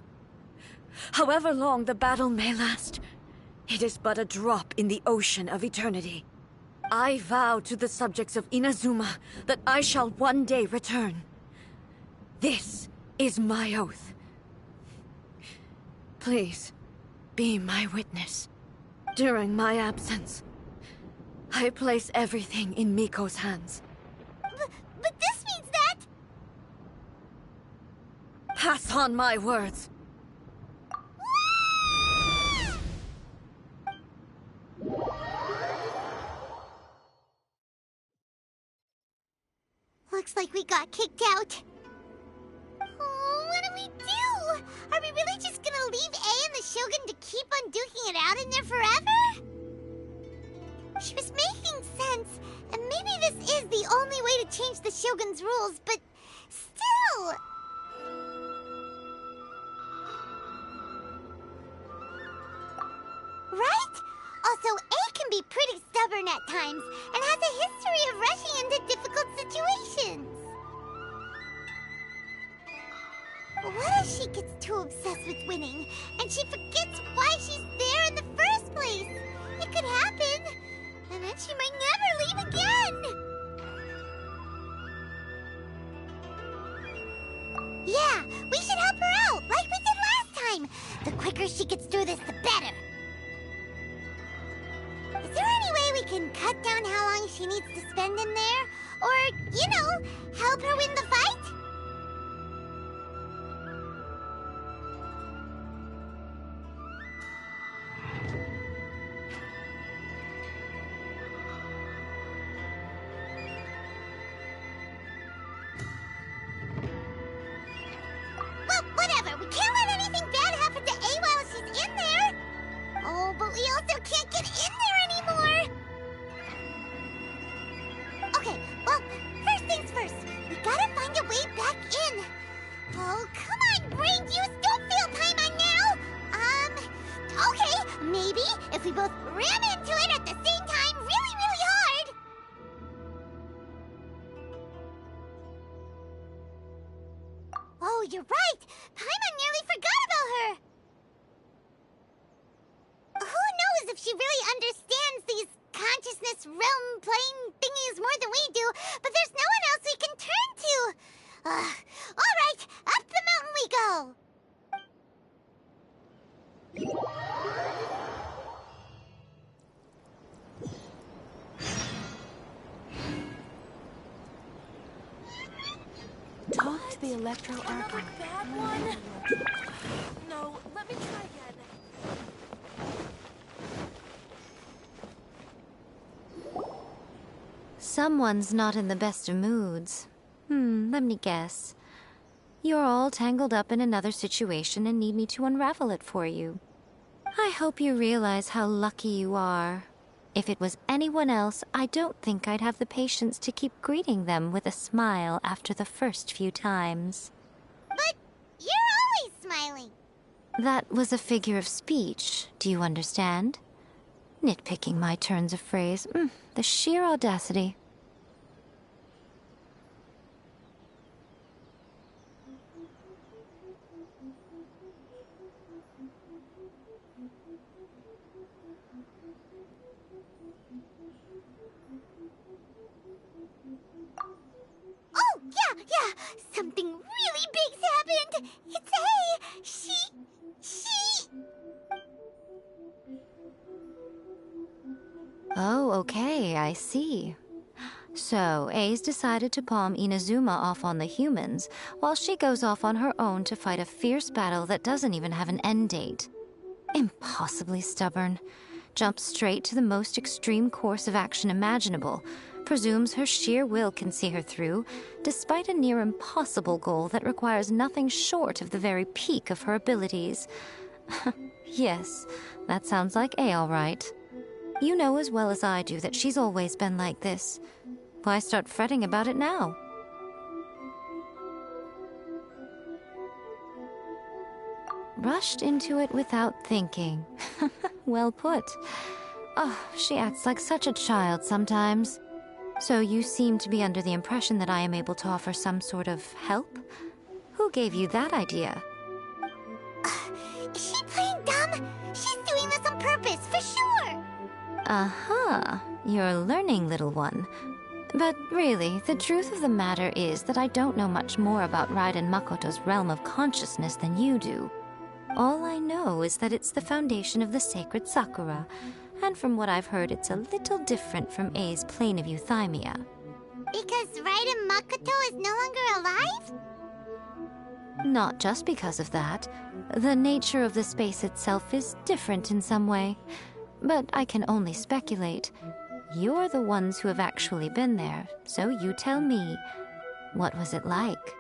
Speaker 2: However long the battle may last, it is but a drop in the ocean of eternity. I vow to the subjects of Inazuma that I shall one day return. This is my oath. Please, be my witness. During my absence, I place everything in Miko's hands.
Speaker 1: But this means that...
Speaker 2: Pass on my words.
Speaker 1: Looks like we got kicked out. Oh, what do we do? Are we really just gonna leave A and the Shogun to keep on duking it out in there forever? She was making sense, and maybe this is the only way to change the Shogun's rules, but still... Right? Also, A can be pretty stubborn at times, and has a history of rushing into difficult situations. What if she gets too obsessed with winning, and she forgets why she's there in the first place? It could happen, and then she might never leave again. Yeah, we should help her out, like we did last time. The quicker she gets through this, the better. Is there any way we can cut down how long she needs to spend in there? Or, you know, help her win the fight? Well, whatever. We can't let anything bad happen to A while she's in there. Oh, but we also can't get in there anymore. Okay, well, first things first. We gotta find a way back in. Oh, come on, brain juice. Don't feel Paimon now. Okay, maybe if we both ram into it at the same time really, really hard. Oh, you're right. Paimon nearly forgot about her. Who knows if she really understands these consciousness realm plane thingies more than we do, but there's no one else we can turn to. All right, up the mountain we go.
Speaker 2: Talk to the Electro Archon.
Speaker 9: Bad one? No, let me try again.
Speaker 10: Someone's not in the best of moods. Let me guess. You're all tangled up in another situation and need me to unravel it for you. I hope you realize how lucky you are. If it was anyone else, I don't think I'd have the patience to keep greeting them with a smile after the first few times.
Speaker 1: But you're always smiling.
Speaker 10: That was a figure of speech, do you understand? Nitpicking my turns of phrase. The sheer audacity.
Speaker 1: Something really big's happened! It's A! She...
Speaker 10: Oh, okay, I see. So, A's decided to palm Inazuma off on the humans, while she goes off on her own to fight a fierce battle that doesn't even have an end date. Impossibly stubborn. Jumps straight to the most extreme course of action imaginable, presumes her sheer will can see her through, despite a near impossible goal that requires nothing short of the very peak of her abilities. Yes, that sounds like A all right. You know as well as I do that she's always been like this. Why start fretting about it now? Rushed into it without thinking. Well put. Oh, she acts like such a child sometimes. So you seem to be under the impression that I am able to offer some sort of help? Who gave you that idea?
Speaker 1: Is she playing dumb? She's doing this on purpose, for sure!
Speaker 10: Uh-huh. You're learning, little one. But really, the truth of the matter is that I don't know much more about Raiden Makoto's realm of consciousness than you do. All I know is that it's the foundation of the sacred Sakura, and from what I've heard, it's a little different from A's plane of euthymia.
Speaker 1: Because Raiden Makoto is no longer alive?
Speaker 10: Not just because of that. The nature of the space itself is different in some way. But I can only speculate. You're the ones who have actually been there, so you tell me. What was it like?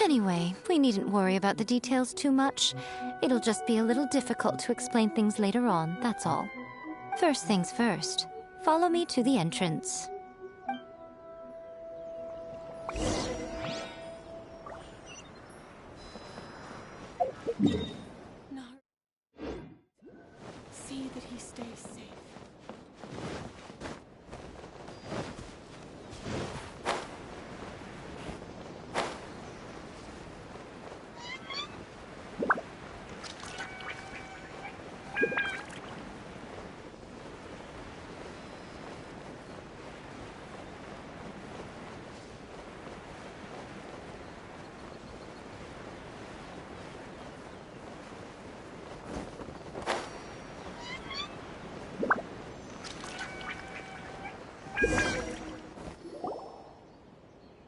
Speaker 10: Anyway, we needn't worry about the details too much. It'll just be a little difficult to explain things later on, that's all. First things first. Follow me to the entrance.
Speaker 9: See that he stays safe.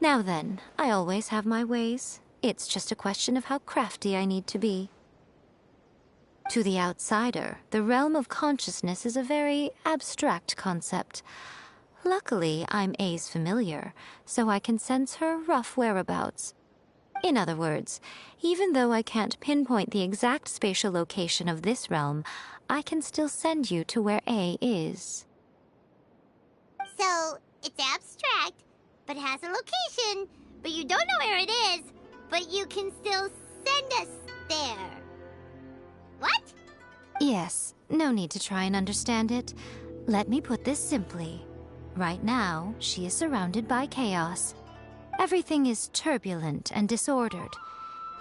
Speaker 10: Now then, I always have my ways. It's just a question of how crafty I need to be. To the outsider, the realm of consciousness is a very abstract concept. Luckily, I'm A's familiar, so I can sense her rough whereabouts. In other words, even though I can't pinpoint the exact spatial location of this realm, I can still send you to where A is.
Speaker 1: So, it's abstract, but has a location, but you don't know where it is, but you can still send us there. What?
Speaker 10: Yes, no need to try and understand it. Let me put this simply. Right now, she is surrounded by chaos. Everything is turbulent and disordered.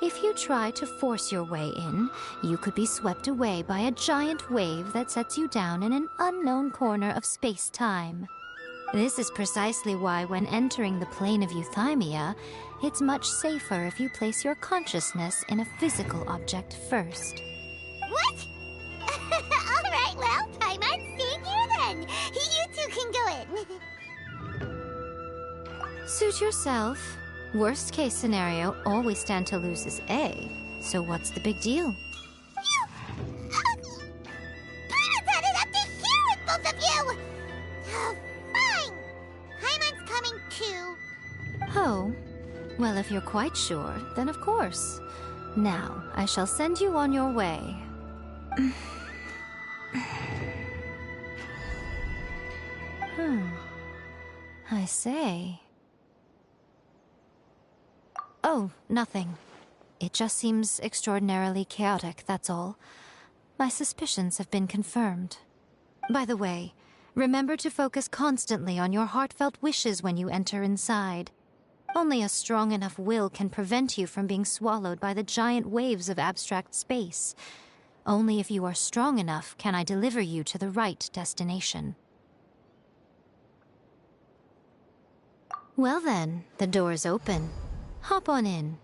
Speaker 10: If you try to force your way in, you could be swept away by a giant wave that sets you down in an unknown corner of space-time. This is precisely why when entering the plane of euthymia, it's much safer if you place your consciousness in a physical object first.
Speaker 1: What? Alright, well, Paimon's staying here then. You two can go in.
Speaker 10: Suit yourself. Worst case scenario, all we stand to lose is A. So what's the big deal?
Speaker 1: Paimon's had it up to here with both of you! Fine! Paimon's coming too.
Speaker 10: Oh, well, if you're quite sure, then of course. Now, I shall send you on your way. I say. Oh, nothing. It just seems extraordinarily chaotic, that's all. My suspicions have been confirmed. By the way, remember to focus constantly on your heartfelt wishes when you enter inside. Only a strong enough will can prevent you from being swallowed by the giant waves of abstract space. Only if you are strong enough can I deliver you to the right destination. Well then, the door's open. Hop on in.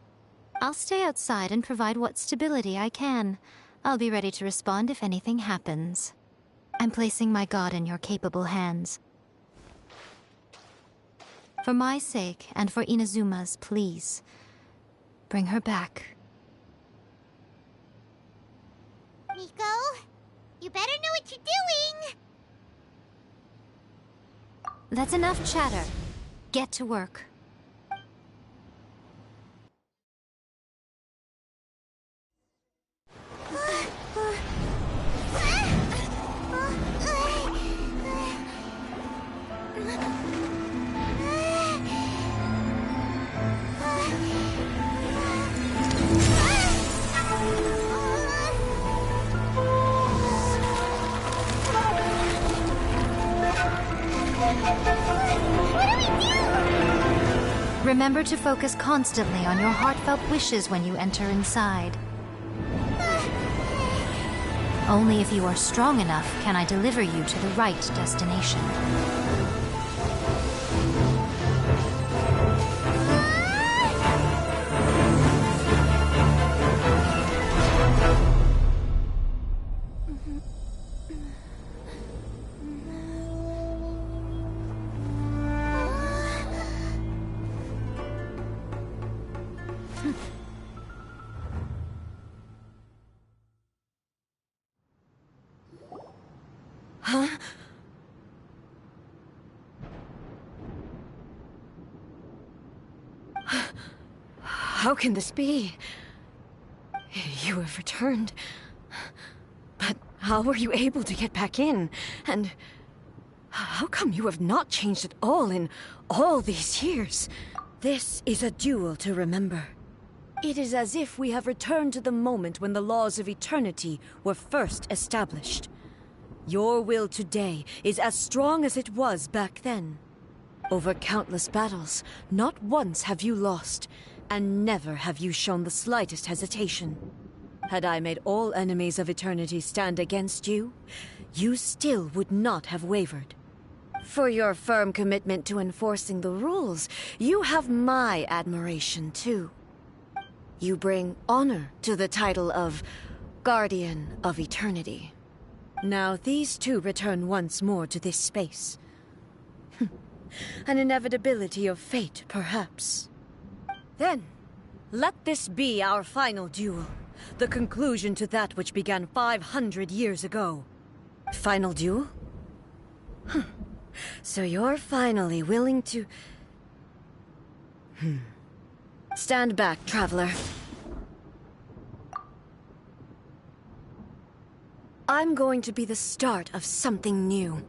Speaker 10: I'll stay outside and provide what stability I can. I'll be ready to respond if anything happens. I'm placing my god in your capable hands. For my sake, and for Inazuma's, please, bring her back.
Speaker 1: Nico, you better know what you're doing!
Speaker 10: That's enough chatter. Get to work. Remember to focus constantly on your heartfelt wishes when you enter inside. Only if you are strong enough can I deliver you to the right destination.
Speaker 2: Huh? How can this be? You have returned. But how were you able to get back in? And how come you have not changed at all in all these years? This is a duel to remember. It is as if we have returned to the moment when the laws of eternity were first established. Your will today is as strong as it was back then. Over countless battles, not once have you lost, and never have you shown the slightest hesitation. Had I made all enemies of eternity stand against you, you still would not have wavered. For your firm commitment to enforcing the rules, you have my admiration too. You bring honor to the title of Guardian of Eternity. Now these two return once more to this space. An inevitability of fate, perhaps. Then, let this be our final duel. The conclusion to that which began 500 years ago. Final duel? So you're finally willing to... Stand back, traveler. I'm going to be the start of something new.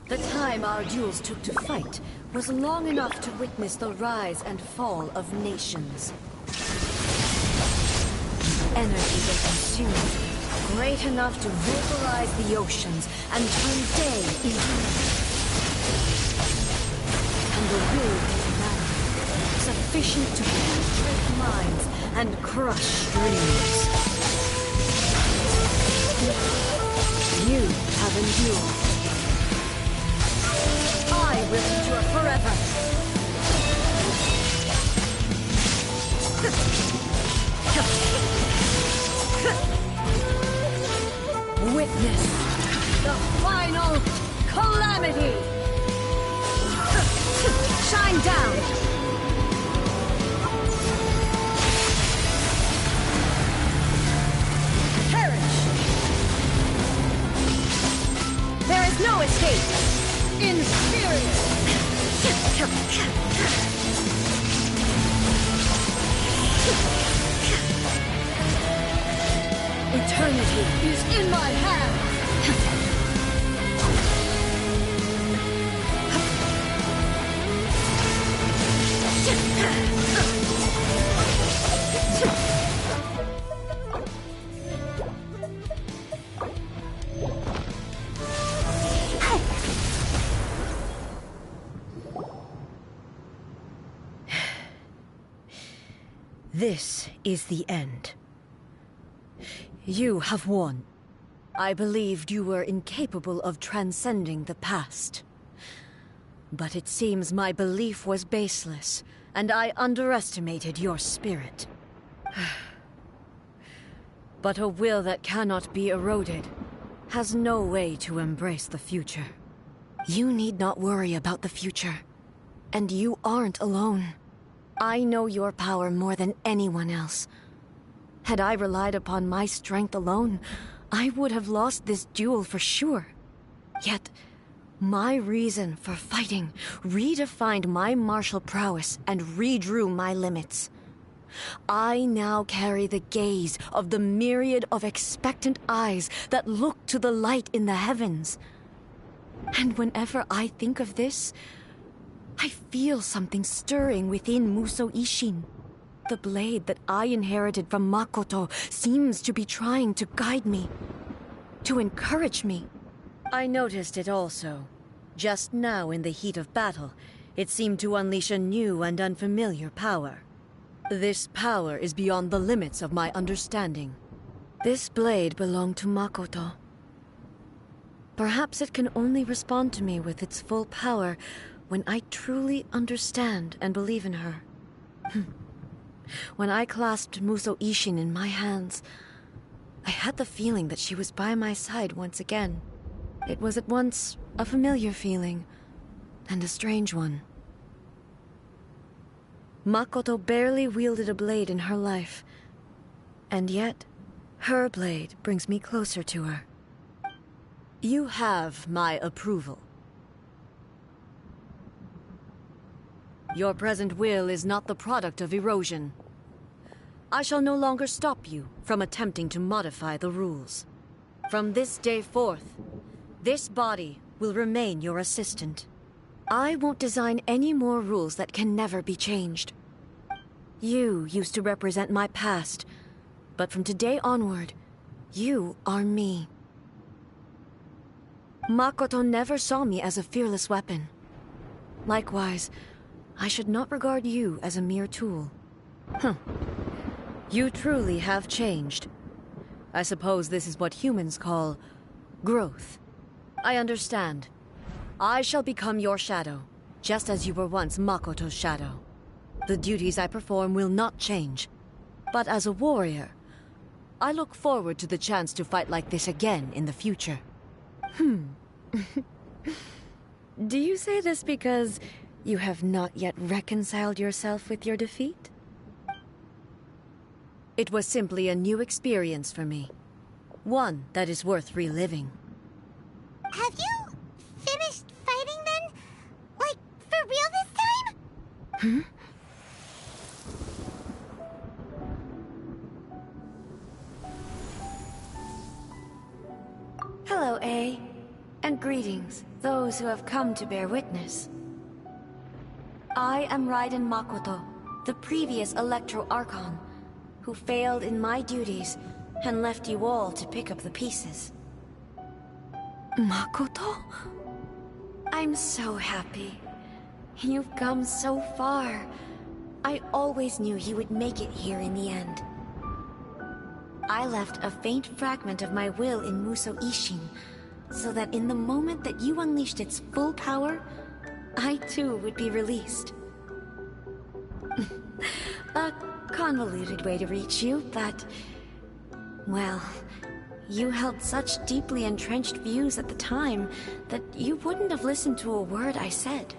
Speaker 2: The time our duels took to fight was long enough to witness the rise and fall of nations. The energy they consumed, great enough to vaporize the oceans and turn day into night. And the will they commanded, sufficient to penetrate minds and crush dreams. You have endured. I will endure forever. Witness the final calamity. Shine down. There is no escape! Inferior! Eternity is in my hands! This is the end. You have won. I believed you were incapable of transcending the past. But it seems my belief was baseless, and I underestimated your spirit. But a will that cannot be eroded has no way to embrace the future. You need not worry about the future. And you aren't alone. I know your power more than anyone else. Had I relied upon my strength alone, I would have lost this duel for sure. Yet, my reason for fighting redefined my martial prowess and redrew my limits. I now carry the gaze of the myriad of expectant eyes that look to the light in the heavens. And whenever I think of this, I feel something stirring within Musou Ishin. The blade that I inherited from Makoto seems to be trying to guide me, to encourage me. I noticed it also. Just now in the heat of battle, it seemed to unleash a new and unfamiliar power. This power is beyond the limits of my understanding. This blade belonged to Makoto. Perhaps it can only respond to me with its full power when I truly understand and believe in her. When I clasped Musou Ishin in my hands, I had the feeling that she was by my side once again. It was at once a familiar feeling and a strange one. Makoto barely wielded a blade in her life, and yet her blade brings me closer to her. You have my approval. Your present will is not the product of erosion. I shall no longer stop you from attempting to modify the rules. From this day forth, this body will remain your assistant. I won't design any more rules that can never be changed. You used to represent my past, but from today onward, you are me. Makoto never saw me as a fearless weapon. Likewise, I should not regard you as a mere tool. You truly have changed. I suppose this is what humans call growth. I understand. I shall become your shadow, just as you were once Makoto's shadow. The duties I perform will not change. But as a warrior, I look forward to the chance to fight like this again in the future. Do you say this because you have not yet reconciled yourself with your defeat? It was simply a new experience for me. One that is worth reliving.
Speaker 1: Have you finished fighting then? Like, for real this time?
Speaker 10: Hello, A. And greetings, those who have come to bear witness. I am Raiden Makoto, the previous Electro Archon, who failed in my duties and left you all to pick up the pieces.
Speaker 2: Makoto?
Speaker 10: I'm so happy. You've come so far. I always knew you would make it here in the end. I left a faint fragment of my will in Musou Ishin, so that in the moment that you unleashed its full power, I too would be released. A convoluted way to reach you, but... well, you held such deeply entrenched views at the time that you wouldn't have listened to a word I said.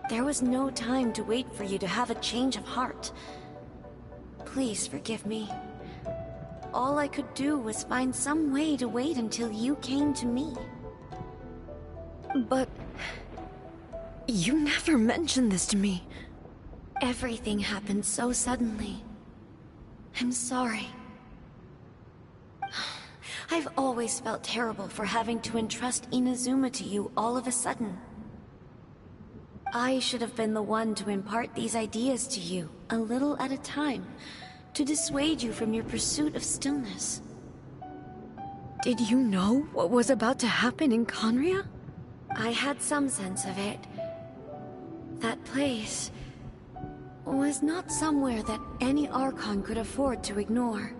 Speaker 10: There was no time to wait for you to have a change of heart. Please forgive me. All I could do was find some way to wait until you came to me.
Speaker 2: But... you never mentioned this to me.
Speaker 10: Everything happened so suddenly. I'm sorry. I've always felt terrible for having to entrust Inazuma to you all of a sudden. I should have been the one to impart these ideas to you, a little at a time, to dissuade you from your pursuit of stillness.
Speaker 2: Did you know what was about to happen in Conria?
Speaker 10: I had some sense of it. That place was not somewhere that any Archon could afford to ignore.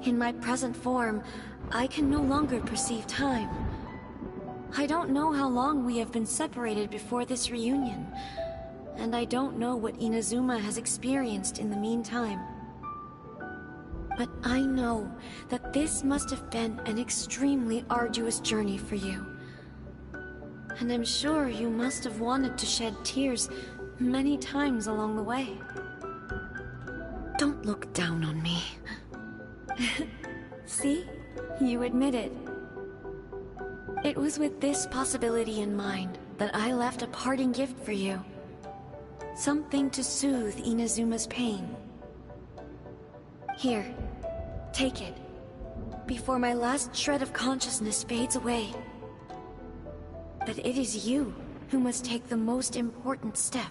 Speaker 10: In my present form, I can no longer perceive time.
Speaker 2: I don't know how long we have been separated before this reunion, and I don't know what Inazuma has experienced in the meantime. But I know that this must have been an extremely arduous journey for you. And I'm sure you must have wanted to shed tears many times along the way. Don't look down on me. See? You admit it. It was with this possibility in mind that I left a parting gift for you. Something to soothe Inazuma's pain. Here, take it, before my last shred of consciousness fades away. But it is you who must take the most important step.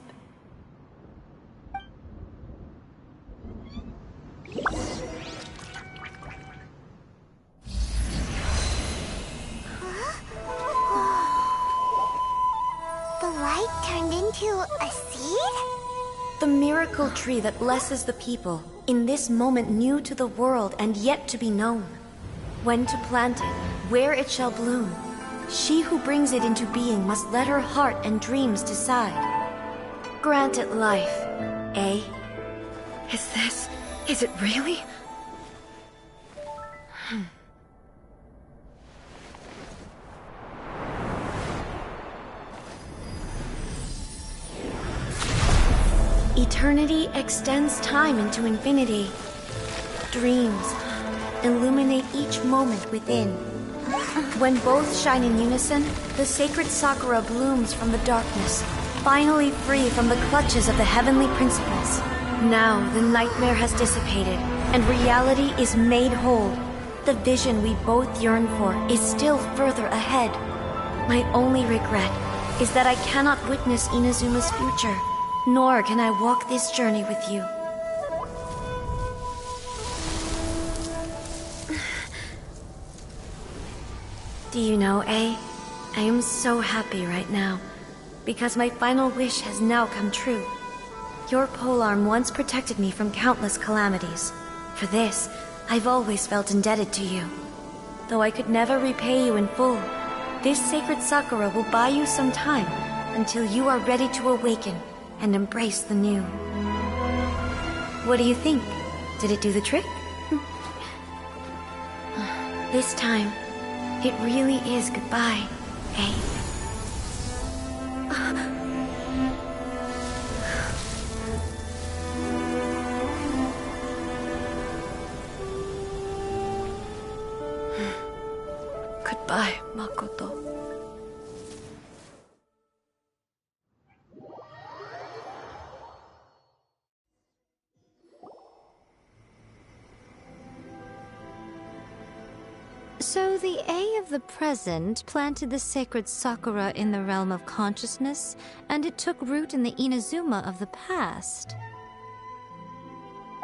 Speaker 1: The light turned into a seed?
Speaker 2: The miracle tree that blesses the people, in this moment new to the world and yet to be known. When to plant it, where it shall bloom. She who brings it into being must let her heart and dreams decide. Grant it life, eh? Is it really? Eternity extends time into infinity. Dreams illuminate each moment within. When both shine in unison, the sacred sakura blooms from the darkness, finally free from the clutches of the heavenly principles. Now the nightmare has dissipated, and reality is made whole. The vision we both yearn for is still further ahead. My only regret is that I cannot witness Inazuma's future. Nor can I walk this journey with you. Do you know, I am so happy right now, because my final wish has now come true. Your polearm once protected me from countless calamities. For this, I've always felt indebted to you. Though I could never repay you in full, this sacred sakura will buy you some time until you are ready to awaken and embrace the new. What do you think? Did it do the trick? This time, it really is goodbye, eh? Goodbye, Makoto.
Speaker 10: So the A of the present planted the sacred sakura in the realm of consciousness, and it took root in the Inazuma of the past.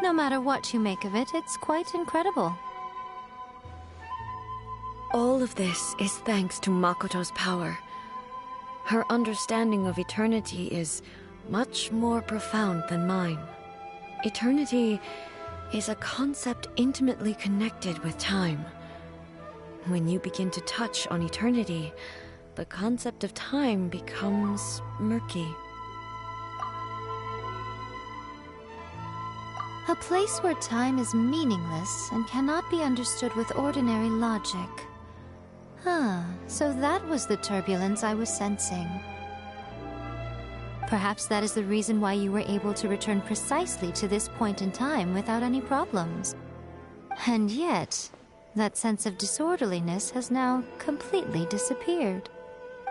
Speaker 10: No matter what you make of it, it's quite incredible.
Speaker 2: All of this is thanks to Makoto's power. Her understanding of eternity is much more profound than mine. Eternity is a concept intimately connected with time. When you begin to touch on eternity, the concept of time becomes murky.
Speaker 10: A place where time is meaningless and cannot be understood with ordinary logic. So that was the turbulence I was sensing. Perhaps that is the reason why you were able to return precisely to this point in time without any problems. And yet, that sense of disorderliness has now completely disappeared.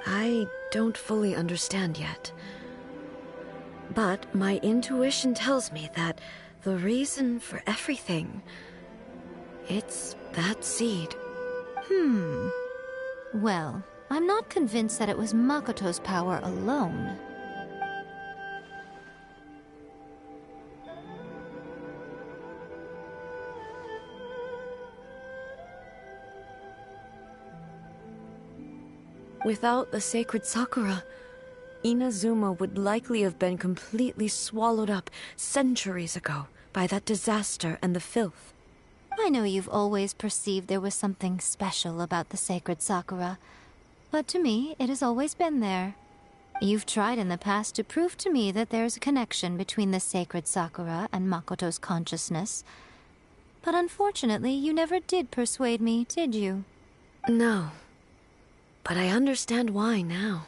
Speaker 2: I don't fully understand yet. But my intuition tells me that the reason for everything, it's that seed.
Speaker 10: Well, I'm not convinced that it was Makoto's power alone.
Speaker 2: Without the sacred sakura, Inazuma would likely have been completely swallowed up centuries ago by that disaster and the filth.
Speaker 10: I know you've always perceived there was something special about the sacred sakura, but to me, it has always been there. You've tried in the past to prove to me that there's a connection between the sacred Sakura and Makoto's consciousness. But unfortunately, you never did persuade me, did you?
Speaker 2: No. But I understand why now.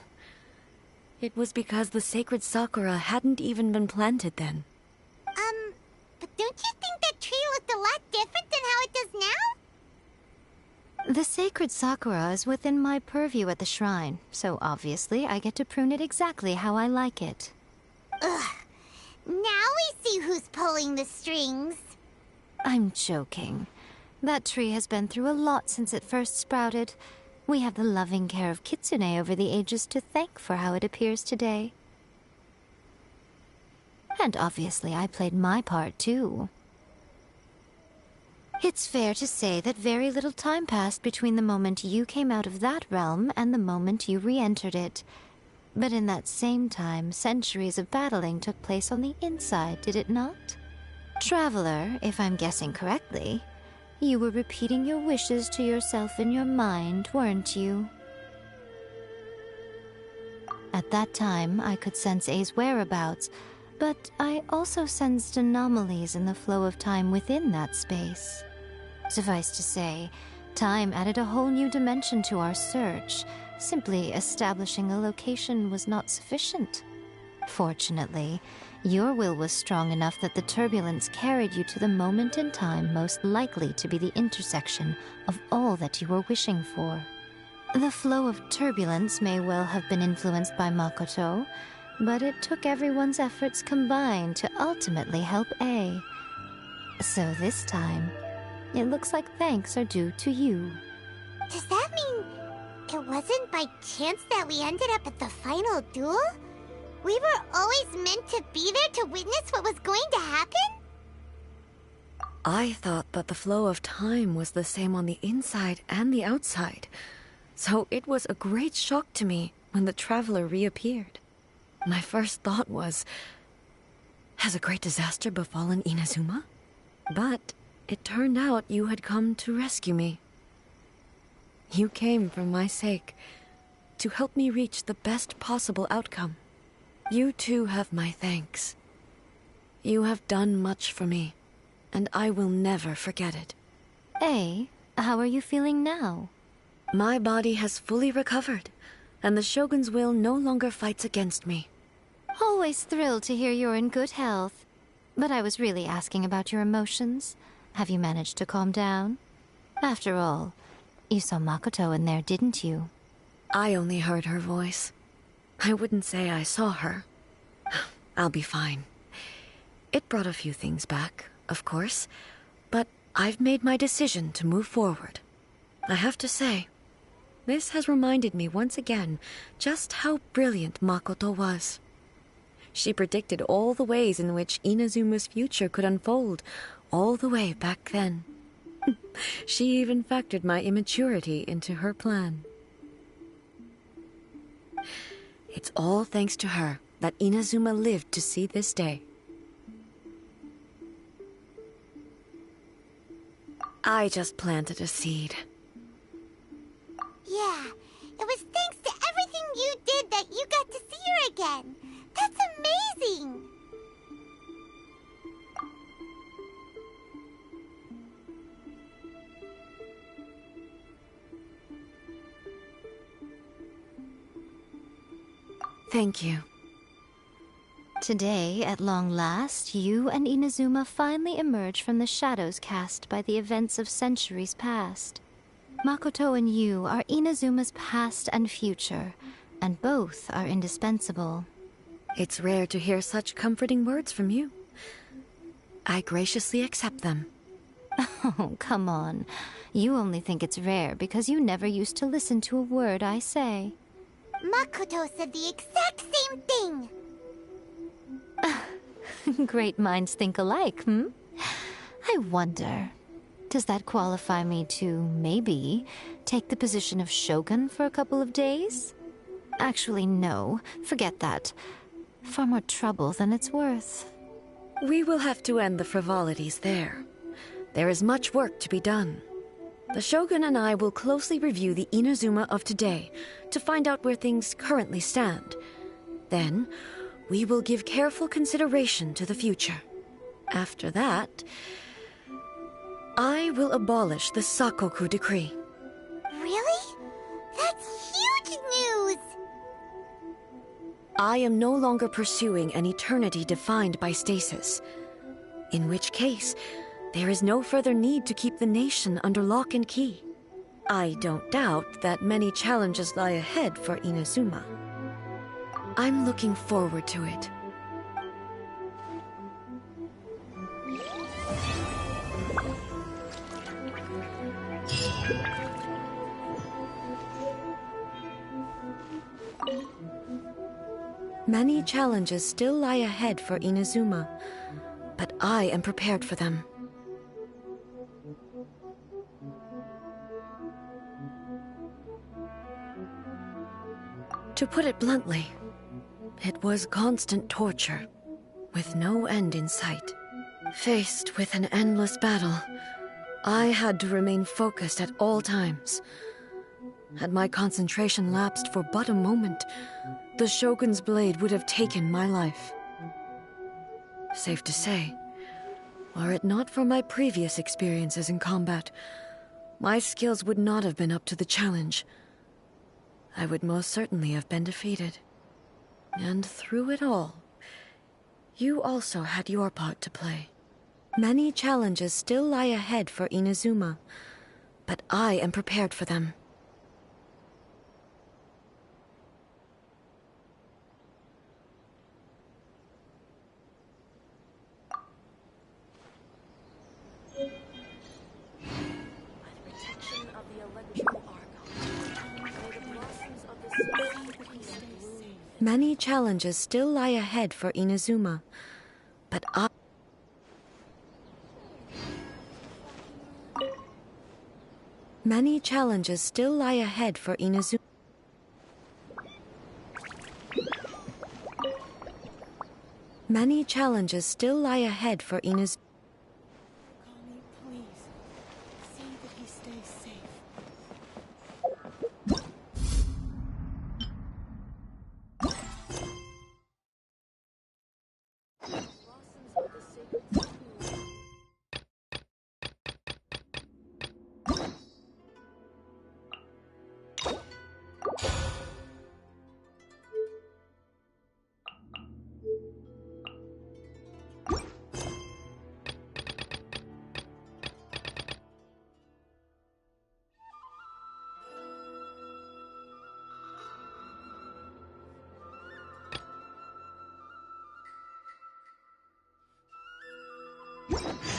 Speaker 2: It was because the sacred Sakura hadn't even been planted then.
Speaker 1: But don't you think that tree looked a lot different than how it does now?
Speaker 10: The sacred Sakura is within my purview at the shrine, so obviously I get to prune it exactly how I like it.
Speaker 1: Ugh. Now we see who's pulling the strings.
Speaker 10: I'm joking. That tree has been through a lot since it first sprouted. We have the loving care of Kitsune over the ages to thank for how it appears today. And obviously I played my part too. It's fair to say that very little time passed between the moment you came out of that realm and the moment you re-entered it. But in that same time, centuries of battling took place on the inside, did it not? Traveler, if I'm guessing correctly, you were repeating your wishes to yourself in your mind, weren't you? At that time, I could sense A's whereabouts, but I also sensed anomalies in the flow of time within that space. Suffice to say, time added a whole new dimension to our search. Simply establishing a location was not sufficient. Fortunately, your will was strong enough that the turbulence carried you to the moment in time most likely to be the intersection of all that you were wishing for. The flow of turbulence may well have been influenced by Makoto, but it took everyone's efforts combined to ultimately help A. So this time, it looks like thanks are due to you.
Speaker 1: Does that mean it wasn't by chance that we ended up at the final duel? We were always meant to be there to witness what was going to happen?
Speaker 2: I thought that the flow of time was the same on the inside and the outside, so it was a great shock to me when the traveler reappeared. My first thought was, has a great disaster befallen Inazuma? But it turned out you had come to rescue me. You came for my sake, to help me reach the best possible outcome. You too have my thanks. You have done much for me, and I will never forget it.
Speaker 10: A, how are you feeling now?
Speaker 2: My body has fully recovered, and the Shogun's will no longer fights against me.
Speaker 10: Always thrilled to hear you're in good health. But I was really asking about your emotions. Have you managed to calm down? After all, you saw Makoto in there, didn't you?
Speaker 2: I only heard her voice. I wouldn't say I saw her. I'll be fine. It brought a few things back, of course, but I've made my decision to move forward. I have to say, this has reminded me once again just how brilliant Makoto was. She predicted all the ways in which Inazuma's future could unfold, all the way back then. She even factored my immaturity into her plan. It's all thanks to her that Inazuma lived to see this day. I just planted a seed.
Speaker 1: Yeah, it was thanks to everything you did that you got to see her again. That's amazing!
Speaker 2: Thank you.
Speaker 10: Today, at long last, you and Inazuma finally emerge from the shadows cast by the events of centuries past. Makoto and you are Inazuma's past and future, and both are indispensable.
Speaker 2: It's rare to hear such comforting words from you. I graciously accept them.
Speaker 10: Oh, come on. You only think it's rare because you never used to listen to a word I say.
Speaker 1: Makoto said the exact same thing!
Speaker 10: Great minds think alike, hmm? I wonder, does that qualify me to, maybe, take the position of Shogun for a couple of days? Actually, no. Forget that. Far more trouble than it's worth.
Speaker 2: We will have to end the frivolities there. There is much work to be done. The Shogun and I will closely review the Inazuma of today to find out where things currently stand. Then, we will give careful consideration to the future. After that, I will abolish the Sakoku decree.
Speaker 1: Really? That's huge news!
Speaker 2: I am no longer pursuing an eternity defined by stasis. In which case, there is no further need to keep the nation under lock and key. I don't doubt that many challenges lie ahead for Inazuma. I'm looking forward to it. Many challenges still lie ahead for Inazuma, but I am prepared for them. To put it bluntly, it was constant torture, with no end in sight. Faced with an endless battle, I had to remain focused at all times. Had my concentration lapsed for but a moment, the Shogun's blade would have taken my life. Safe to say, were it not for my previous experiences in combat, my skills would not have been up to the challenge. I would most certainly have been defeated. And through it all, you also had your part to play. Many challenges still lie ahead for Inazuma, but I am prepared for them. Many challenges still lie ahead for Inazuma, but I... Many challenges still lie ahead for Inazuma. Many challenges still lie ahead for Inazuma.
Speaker 9: Call me, please. See that he stays safe.
Speaker 1: Blossoms